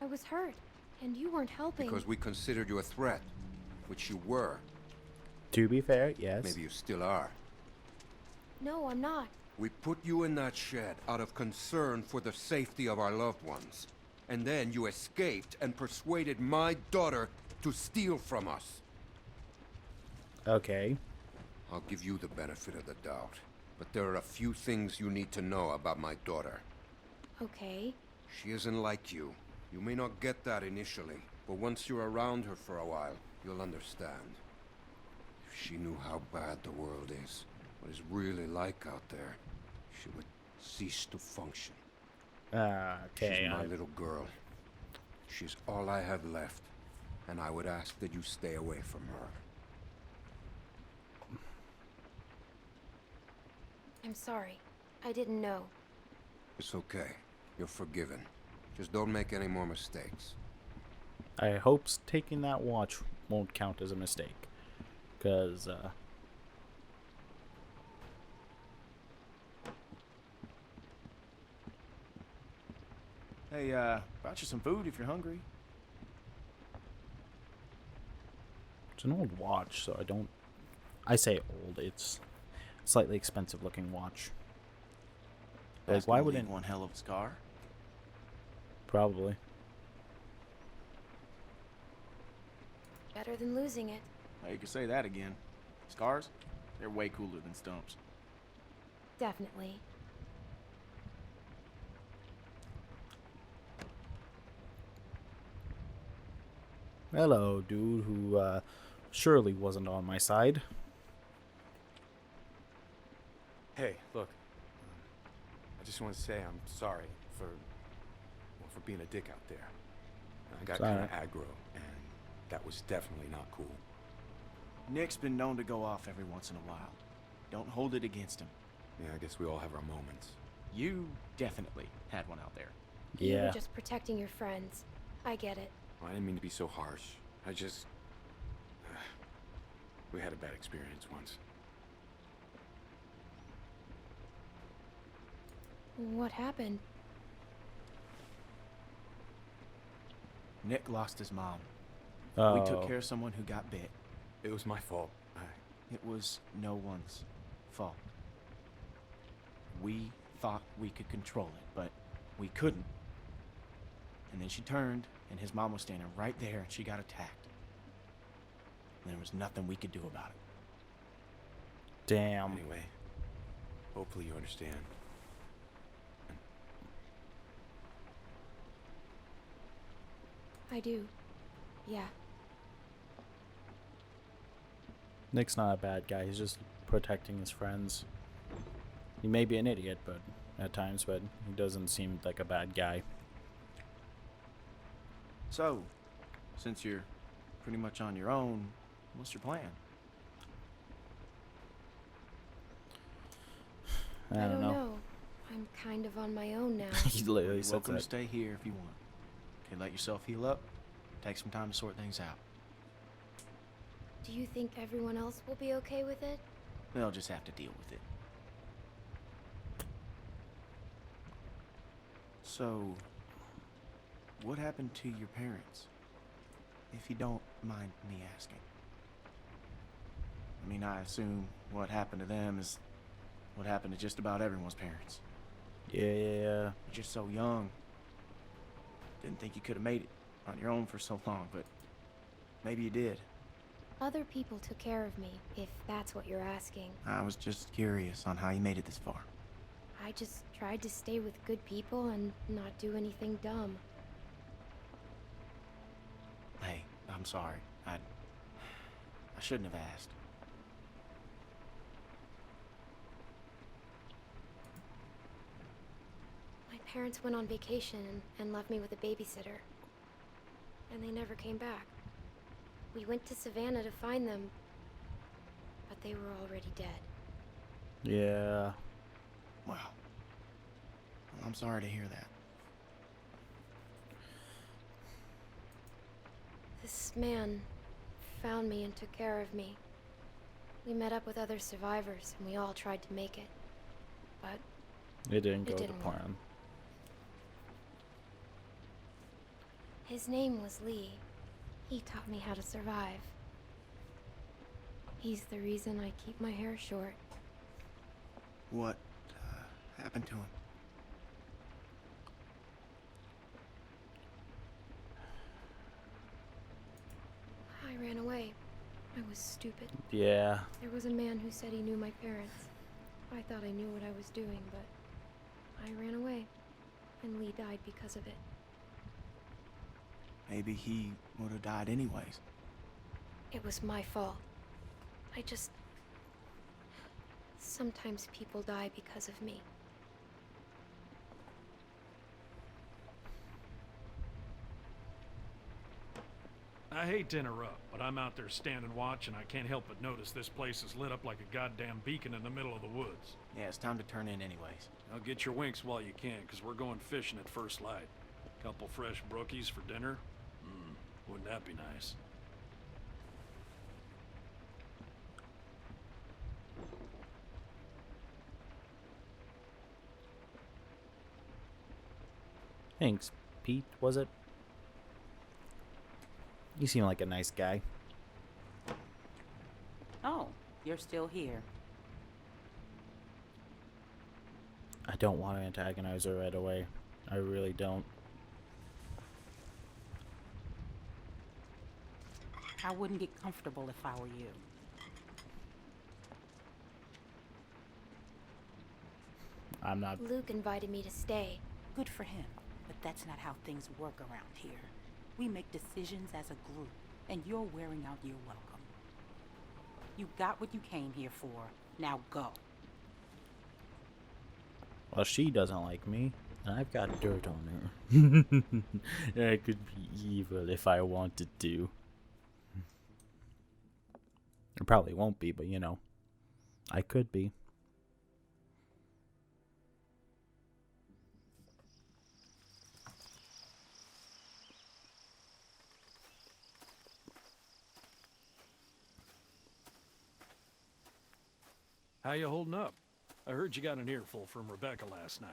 I was hurt, and you weren't helping. Because we considered you a threat, which you were. To be fair, yes. Maybe you still are. No, I'm not. We put you in that shed out of concern for the safety of our loved ones. And then you escaped and persuaded my daughter to steal from us. Okay. I'll give you the benefit of the doubt. But there are a few things you need to know about my daughter. Okay. She isn't like you. You may not get that initially, but once you're around her for a while, you'll understand. If she knew how bad the world is, what it's really like out there, she would cease to function. Okay. She's my little girl. She's all I have left, and I would ask that you stay away from her. I'm sorry. I didn't know. It's okay. You're forgiven. Just don't make any more mistakes. I hope taking that watch won't count as a mistake. Because, Hey, brought you some food if you're hungry. it's an old watch, so I say old, it's a slightly expensive looking watch. Like, why wouldn't one hell of a scar? Probably. Better than losing it. Hey, you can say that again. Scars? They're way cooler than stumps. Definitely. Hello, dude who surely wasn't on my side. Hey, look. I just want to say I'm sorry for being a dick out there. I got kind of aggro, and that was definitely not cool. Nick's been known to go off every once in a while. Don't hold it against him. Yeah, I guess we all have our moments. You definitely had one out there. You were just protecting your friends. I get it. Well, I didn't mean to be so harsh. I just... we had a bad experience once. What happened? Nick lost his mom. Oh. We took care of someone who got bit. It was my fault. It was no one's fault. We thought we could control it, but we couldn't. And then she turned, and his mom was standing right there, and she got attacked. And there was nothing we could do about it. Damn. Anyway, hopefully you understand. I do. Yeah. Nick's not a bad guy. He's just protecting his friends. He may be an idiot, but at times, but he doesn't seem like a bad guy. So, since you're pretty much on your own, what's your plan? I don't know. I'm kind of on my own now. He literally You're said welcome to that. stay here if you want. Okay, let yourself heal up. Take some time to sort things out. Do you think everyone else will be okay with it? They'll just have to deal with it. So, what happened to your parents? If you don't mind me asking. I mean, I assume what happened to them is what happened to just about everyone's parents. Yeah. You're just so young. Didn't think you could have made it on your own for so long, but maybe you did. Other people took care of me, if that's what you're asking. I was just curious on how you made it this far. I just tried to stay with good people and not do anything dumb. Hey, I'm sorry. I shouldn't have asked. My parents went on vacation and left me with a babysitter. And they never came back. We went to Savannah to find them, but they were already dead. Yeah. Wow. Well, I'm sorry to hear that. This man found me and took care of me. We met up with other survivors, and we all tried to make it. But it didn't go to work. plan. His name was Lee. He taught me how to survive. He's the reason I keep my hair short. What happened to him? I ran away. I was stupid. Yeah. There was a man who said he knew my parents. I thought I knew what I was doing, but I ran away, and Lee died because of it. Maybe he would have died anyways. It was my fault. Sometimes people die because of me. I hate to interrupt, but I'm out there standing watch and I can't help but notice this place is lit up like a goddamn beacon in the middle of the woods. Yeah, it's time to turn in anyways. Now get your winks while you can, because we're going fishing at first light. Couple fresh brookies for dinner? Wouldn't that be nice? Thanks, Pete, was it? You seem like a nice guy. Oh, you're still here. I don't want to antagonize her right away. I really don't. I wouldn't get comfortable if I were you. I'm not. Luke invited me to stay. Good for him, but that's not how things work around here. We make decisions as a group, and you're wearing out your welcome. You got what you came here for. Now go. Well, she doesn't like me, and I've got dirt on her. I could be evil if I wanted to. It probably won't be, but you know, I could be. How you holding up? I heard you got an earful from Rebecca last night.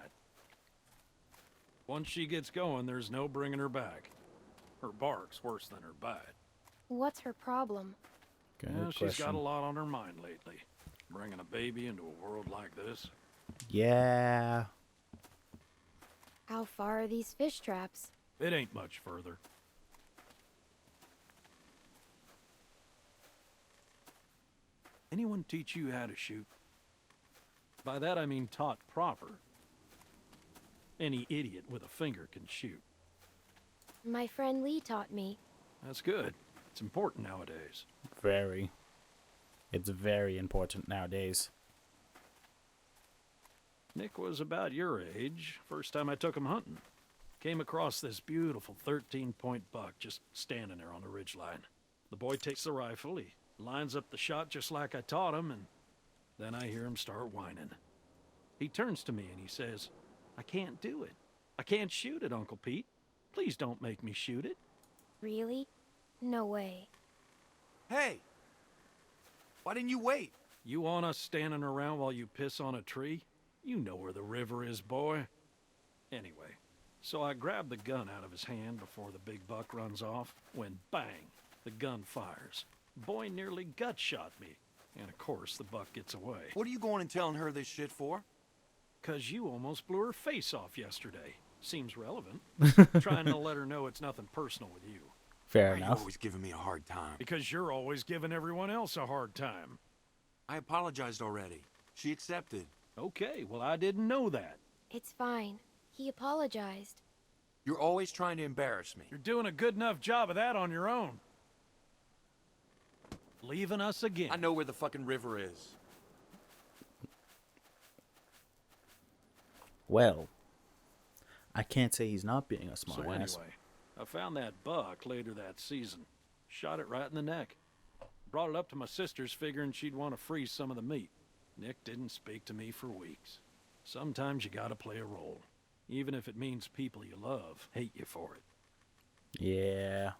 Once she gets going, there's no bringing her back. Her bark's worse than her bite. What's her problem? Well, she's got a lot on her mind lately. Bringing a baby into a world like this. Yeah. How far are these fish traps? It ain't much further. Anyone teach you how to shoot? By that I mean taught proper. Any idiot with a finger can shoot. My friend Lee taught me. That's good. It's important nowadays. Very. It's very important nowadays. Nick was about your age, first time I took him hunting. Came across this beautiful 13-point buck just standing there on the ridgeline. The boy takes the rifle, he lines up the shot just like I taught him, and then I hear him start whining. He turns to me and he says, "I can't do it. I can't shoot it, Uncle Pete. Please don't make me shoot it." Really? No way. Hey! Why didn't you wait? You want us standing around while you piss on a tree? You know where the river is, boy. Anyway, so I grabbed the gun out of his hand before the big buck runs off, when bang, the gun fires. Boy nearly gut shot me, and of course the buck gets away. What are you going and telling her this shit for? 'Cause you almost blew her face off yesterday. Seems relevant. Trying to let her know it's nothing personal with you. Fair Why enough. Are you always giving me a hard time? Because you're always giving everyone else a hard time. I apologized already. She accepted. Okay, well I didn't know that. It's fine. He apologized. You're always trying to embarrass me. You're doing a good enough job of that on your own. Leaving us again. I know where the fucking river is. Well, I can't say he's not being a smart So ass. anyway, I found that buck later that season. Shot it right in the neck. Brought it up to my sister's figuring she'd want to freeze some of the meat. Nick didn't speak to me for weeks. Sometimes you gotta play a role. Even if it means people you love hate you for it. Yeah.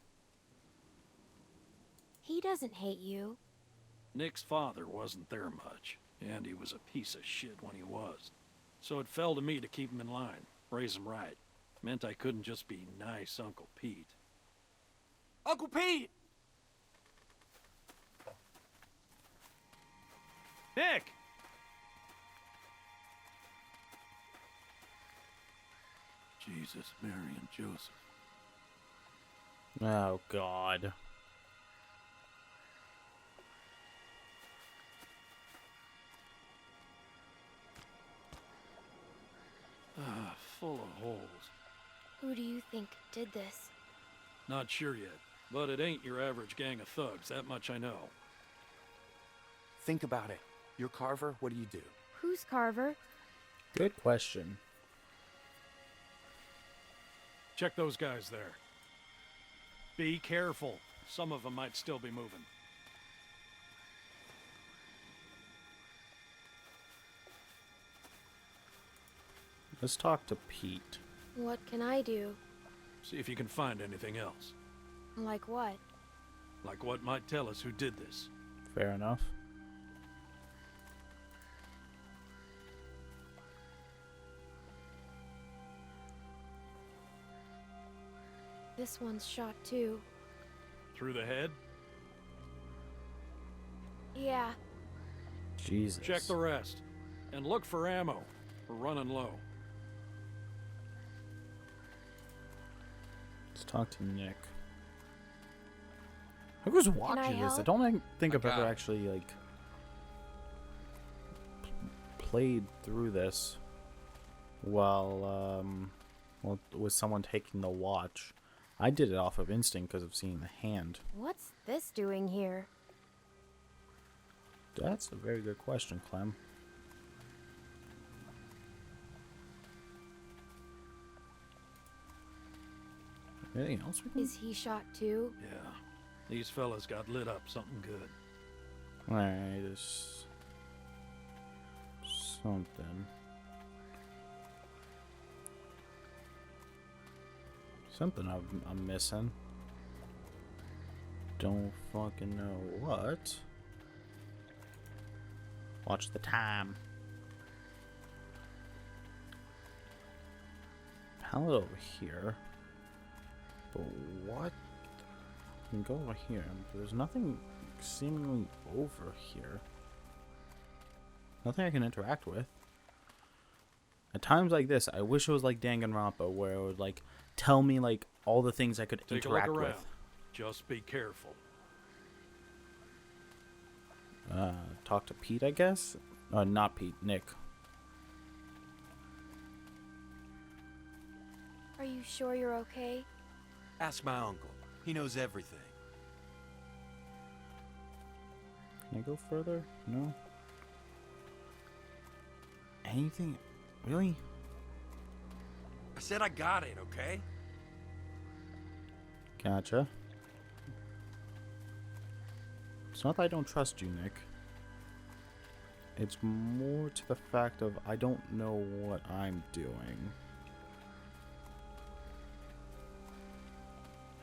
He doesn't hate you. Nick's father wasn't there much, and he was a piece of shit when he was. So it fell to me to keep him in line, raise him right. Meant I couldn't just be nice Uncle Pete. Uncle Pete! Nick! Jesus, Mary, and Joseph. Oh, God. Ah, full of holes. Who do you think did this? Not sure yet, but it ain't your average gang of thugs, that much I know. Think about it. You're Carver, what do you do? Who's Carver? Good question. Check those guys there. Be careful. Some of them might still be moving. Let's talk to Pete. What can I do? See if you can find anything else. Like what? Like what might tell us who did this. Fair enough. This one's shot too. Through the head? Yeah. Jesus. Check the rest. And look for ammo. We're running low. Let's talk to Nick. Who was watching this? I don't think I've ever actually, like, played through this while, well, with someone taking the watch. I did it off of instinct because of seeing the hand. What's this doing here? That's a very good question, Clem. Anything else we can... Is he shot too? Yeah. These fellas got lit up something good. Alright, there's something. Something I'm missing. Don't fucking know what. Watch the time. Pallet over here. But what? I can go over here. There's nothing seemingly over here. Nothing I can interact with. At times like this, I wish it was like Danganronpa, where it would like tell me like all the things I could Take interact a look around. with. Just be careful. Talk to Pete, I guess? Not Pete, Nick. Are you sure you're okay? Ask my uncle. He knows everything. Can I go further? No? Anything? Really? I said I got it, okay? Gotcha. It's not that I don't trust you, Nick. It's more to the fact of I don't know what I'm doing.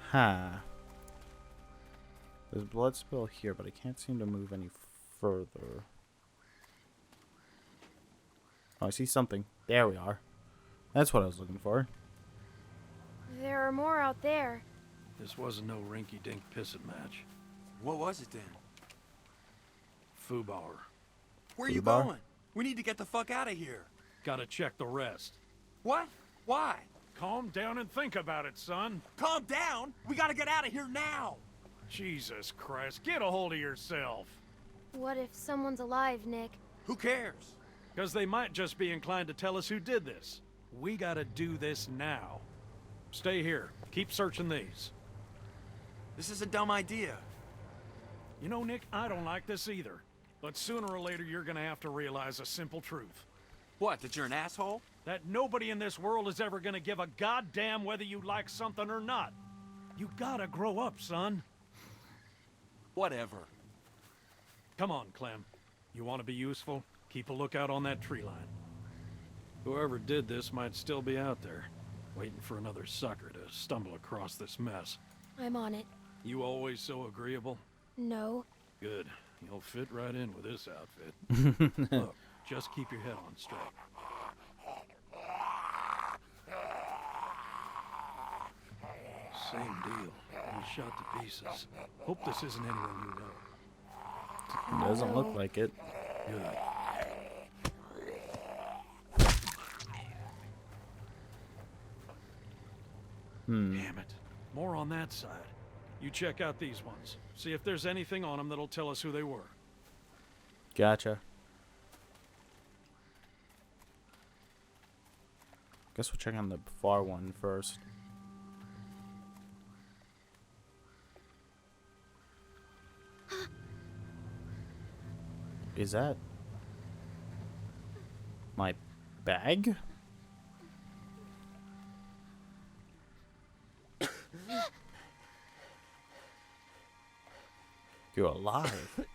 Huh. There's blood spill here, but I can't seem to move any further. Oh, I see something. There we are. That's what I was looking for. There are more out there. This wasn't no rinky-dink pissing match. What was it then? Fubauer. Where are you going? We need to get the fuck out of here. Gotta check the rest. What? Why? Calm down and think about it, son. Calm down? We gotta get out of here now! Jesus Christ, get a hold of yourself. What if someone's alive, Nick? Who cares? Because they might just be inclined to tell us who did this. We gotta do this now. Stay here. Keep searching these. This is a dumb idea. You know, Nick, I don't like this either. But sooner or later, you're gonna have to realize a simple truth. What, that you're an asshole? That nobody in this world is ever gonna give a goddamn whether you like something or not. You gotta grow up, son. Whatever. Come on, Clem. You want to be useful? Keep a lookout on that tree line. Whoever did this might still be out there, waiting for another sucker to stumble across this mess. I'm on it. You always so agreeable? No. Good. You'll fit right in with this outfit. Look, just keep your head on straight. Same deal. He was shot to pieces. Hope this isn't anyone you know. Doesn't look like it. Good. Damn it. More on that side. You check out these ones. See if there's anything on them that'll tell us who they were. Gotcha. Guess we'll check on the far one first. Is that my bag? You're alive.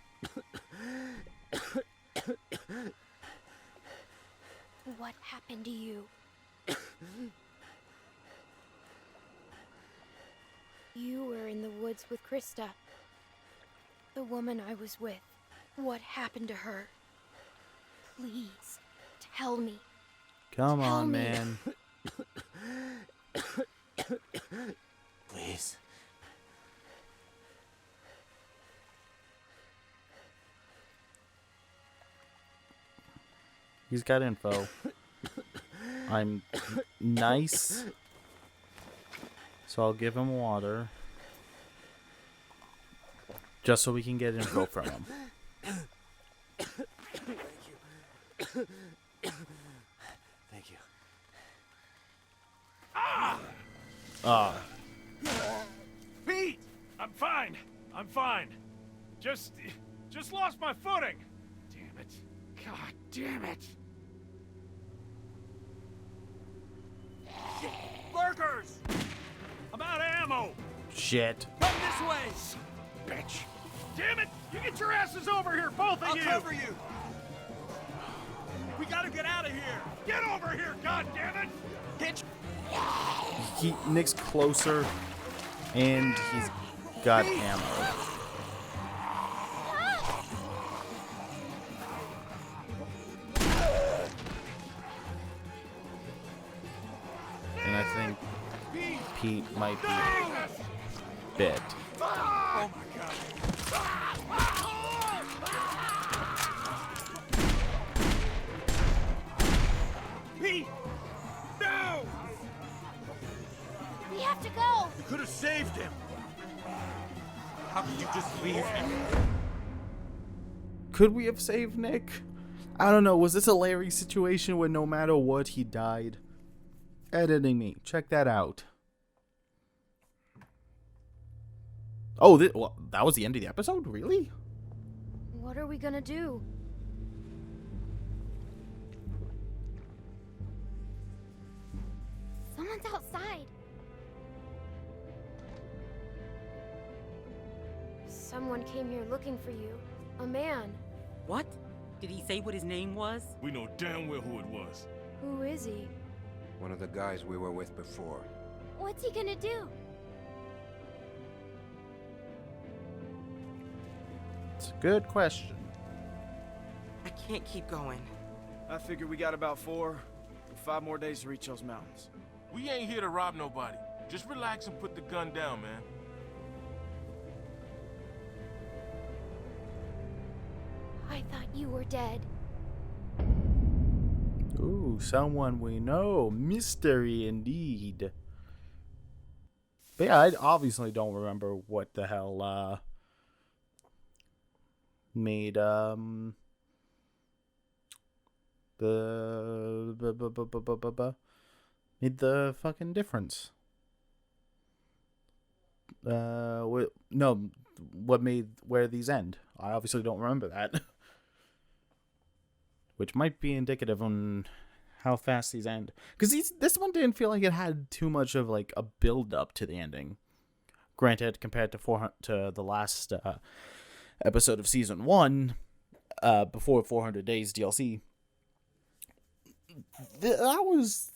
What happened to you? You were in the woods with Krista. The woman I was with. What happened to her? Please, tell me. Come Tell on, me. man. Please. He's got info. I'm nice. So I'll give him water. Just so we can get info from him. Thank you. Ah. Pete! I'm fine. I'm fine. Just lost my footing. Damn it. God damn it. Lurkers! I'm out of ammo. Shit. Come this way. Bitch. Damn it! You get your asses over here, both of you! I'll cover you! We gotta get out of here! Get over here, goddammit! Bitch! Nick's closer, and he's got ammo. And I think Pete might be bit. Oh my god. Pete! No! We have to go! You could have saved him. How could you just leave him? Could we have saved Nick? I don't know. Was this a Larry situation where no matter what, he died? Editing me. Check that out. Oh, well, that was the end of the episode? Really? What are we gonna do? Someone's outside. Someone came here looking for you. A man. What? Did he say what his name was? We know damn well who it was. Who is he? One of the guys we were with before. What's he gonna do? It's a good question. I can't keep going. I figure we got about 4 or 5 more days to reach those mountains. We ain't here to rob nobody. Just relax and put the gun down, man. I thought you were dead. Ooh, someone we know. Mystery indeed. But yeah, I obviously don't remember what the hell made made the fucking difference. What made where these end? I obviously don't remember that. Which might be indicative on how fast these end. Because this one didn't feel like it had too much of like a build up to the ending. Granted, compared to the last episode of season 1, before 400 Days DLC, that was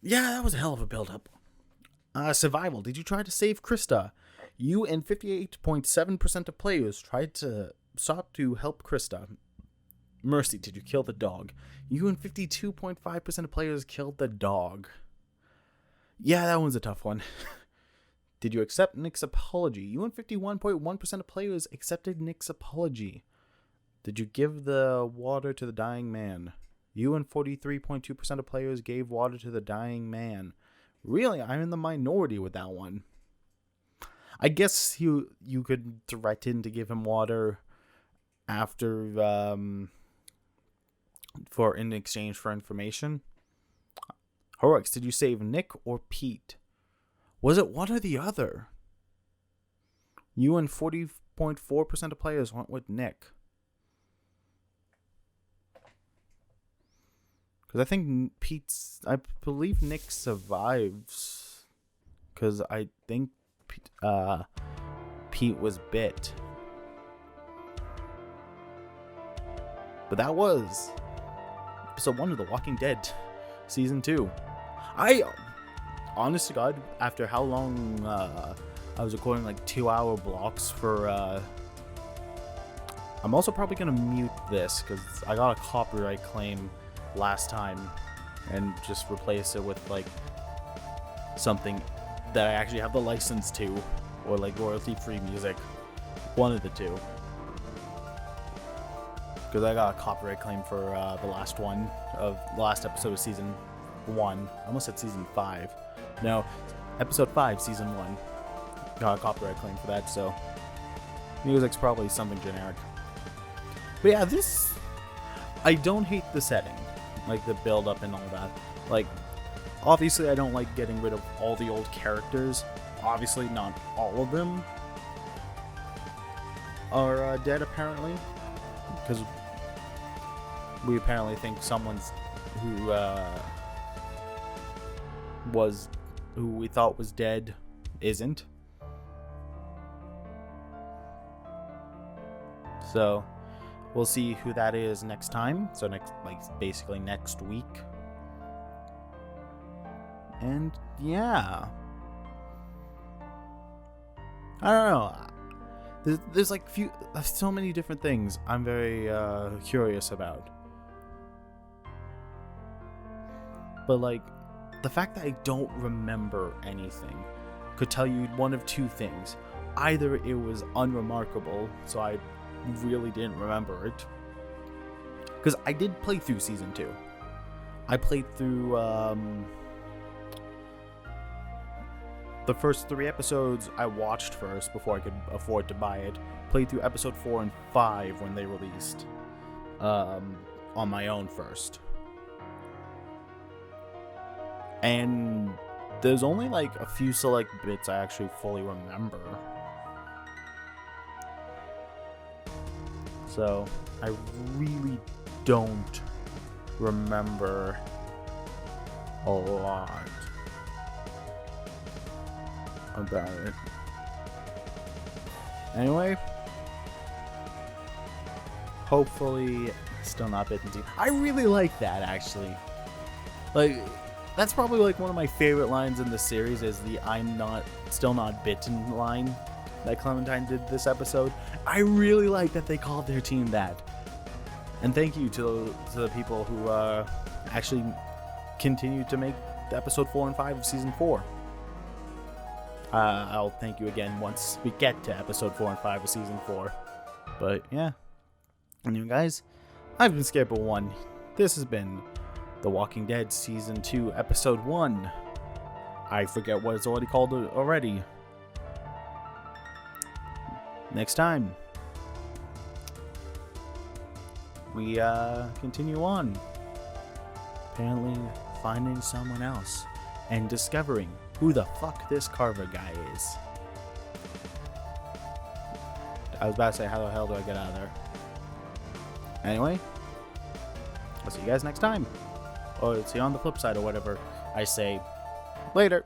a hell of a build up. Survival. Did you try to save Krista? You and 58.7% of players tried to sought to help Krista. Mercy, did you kill the dog? You and 52.5% of players killed the dog. Yeah, that one's a tough one. Did you accept Nick's apology? You and 51.1% of players accepted Nick's apology. Did you give the water to the dying man? You and 43.2% of players gave water to the dying man. Really, I'm in the minority with that one. I guess you could threaten to give him water after for in exchange for information. Horrocks, did you save Nick or Pete? Was it one or the other? You and 40.4% of players went with Nick. Because I think I believe Nick survives. Because I think Pete was bit. But that was episode 1 of The Walking Dead, season 2. Honest to God, after how long I was recording like 2-hour blocks for I'm also probably gonna mute this because I got a copyright claim last time and just replace it with like something that I actually have the license to, or like royalty free music, one of the two, because I got a copyright claim for the last episode of season 1. I almost said season 5. No, episode 5, season 1. Got a copyright claim for that, so music's probably something generic. But yeah, I don't hate the setting, like the build up and all that. Like, obviously I don't like getting rid of all the old characters. Obviously not all of them are dead apparently, because we apparently think someone's who we thought was dead isn't. So we'll see who that is next time. So basically next week. And yeah, I don't know. There's like so many different things I'm very curious about. But like, the fact that I don't remember anything could tell you one of two things. Either it was unremarkable, so I really didn't remember it. Because I did play through season 2. I played through the first 3 episodes I watched first before I could afford to buy it. Played through episode 4 and 5 when they released on my own first. And there's only like a few select bits I actually fully remember. So I really don't remember a lot about it. Anyway, hopefully still not bitten deep. I really like that, actually. Like, that's probably like one of my favorite lines in the series, is the "I'm still not bitten" line that Clementine did this episode. I really like that they called their team that. And thank you to the people who actually continued to make episode 4 and 5 of season 4. I'll thank you again once we get to episode 4 and 5 of season 4. But yeah. Anyway, guys, I've been Scarecrow1. This has been The Walking Dead season 2, episode 1. I forget what it's already called already. Next time, we continue on. Apparently finding someone else and discovering who the fuck this Carver guy is. I was about to say, how the hell do I get out of there? Anyway, I'll see you guys next time. Or see you on the flip side or whatever I say. Later.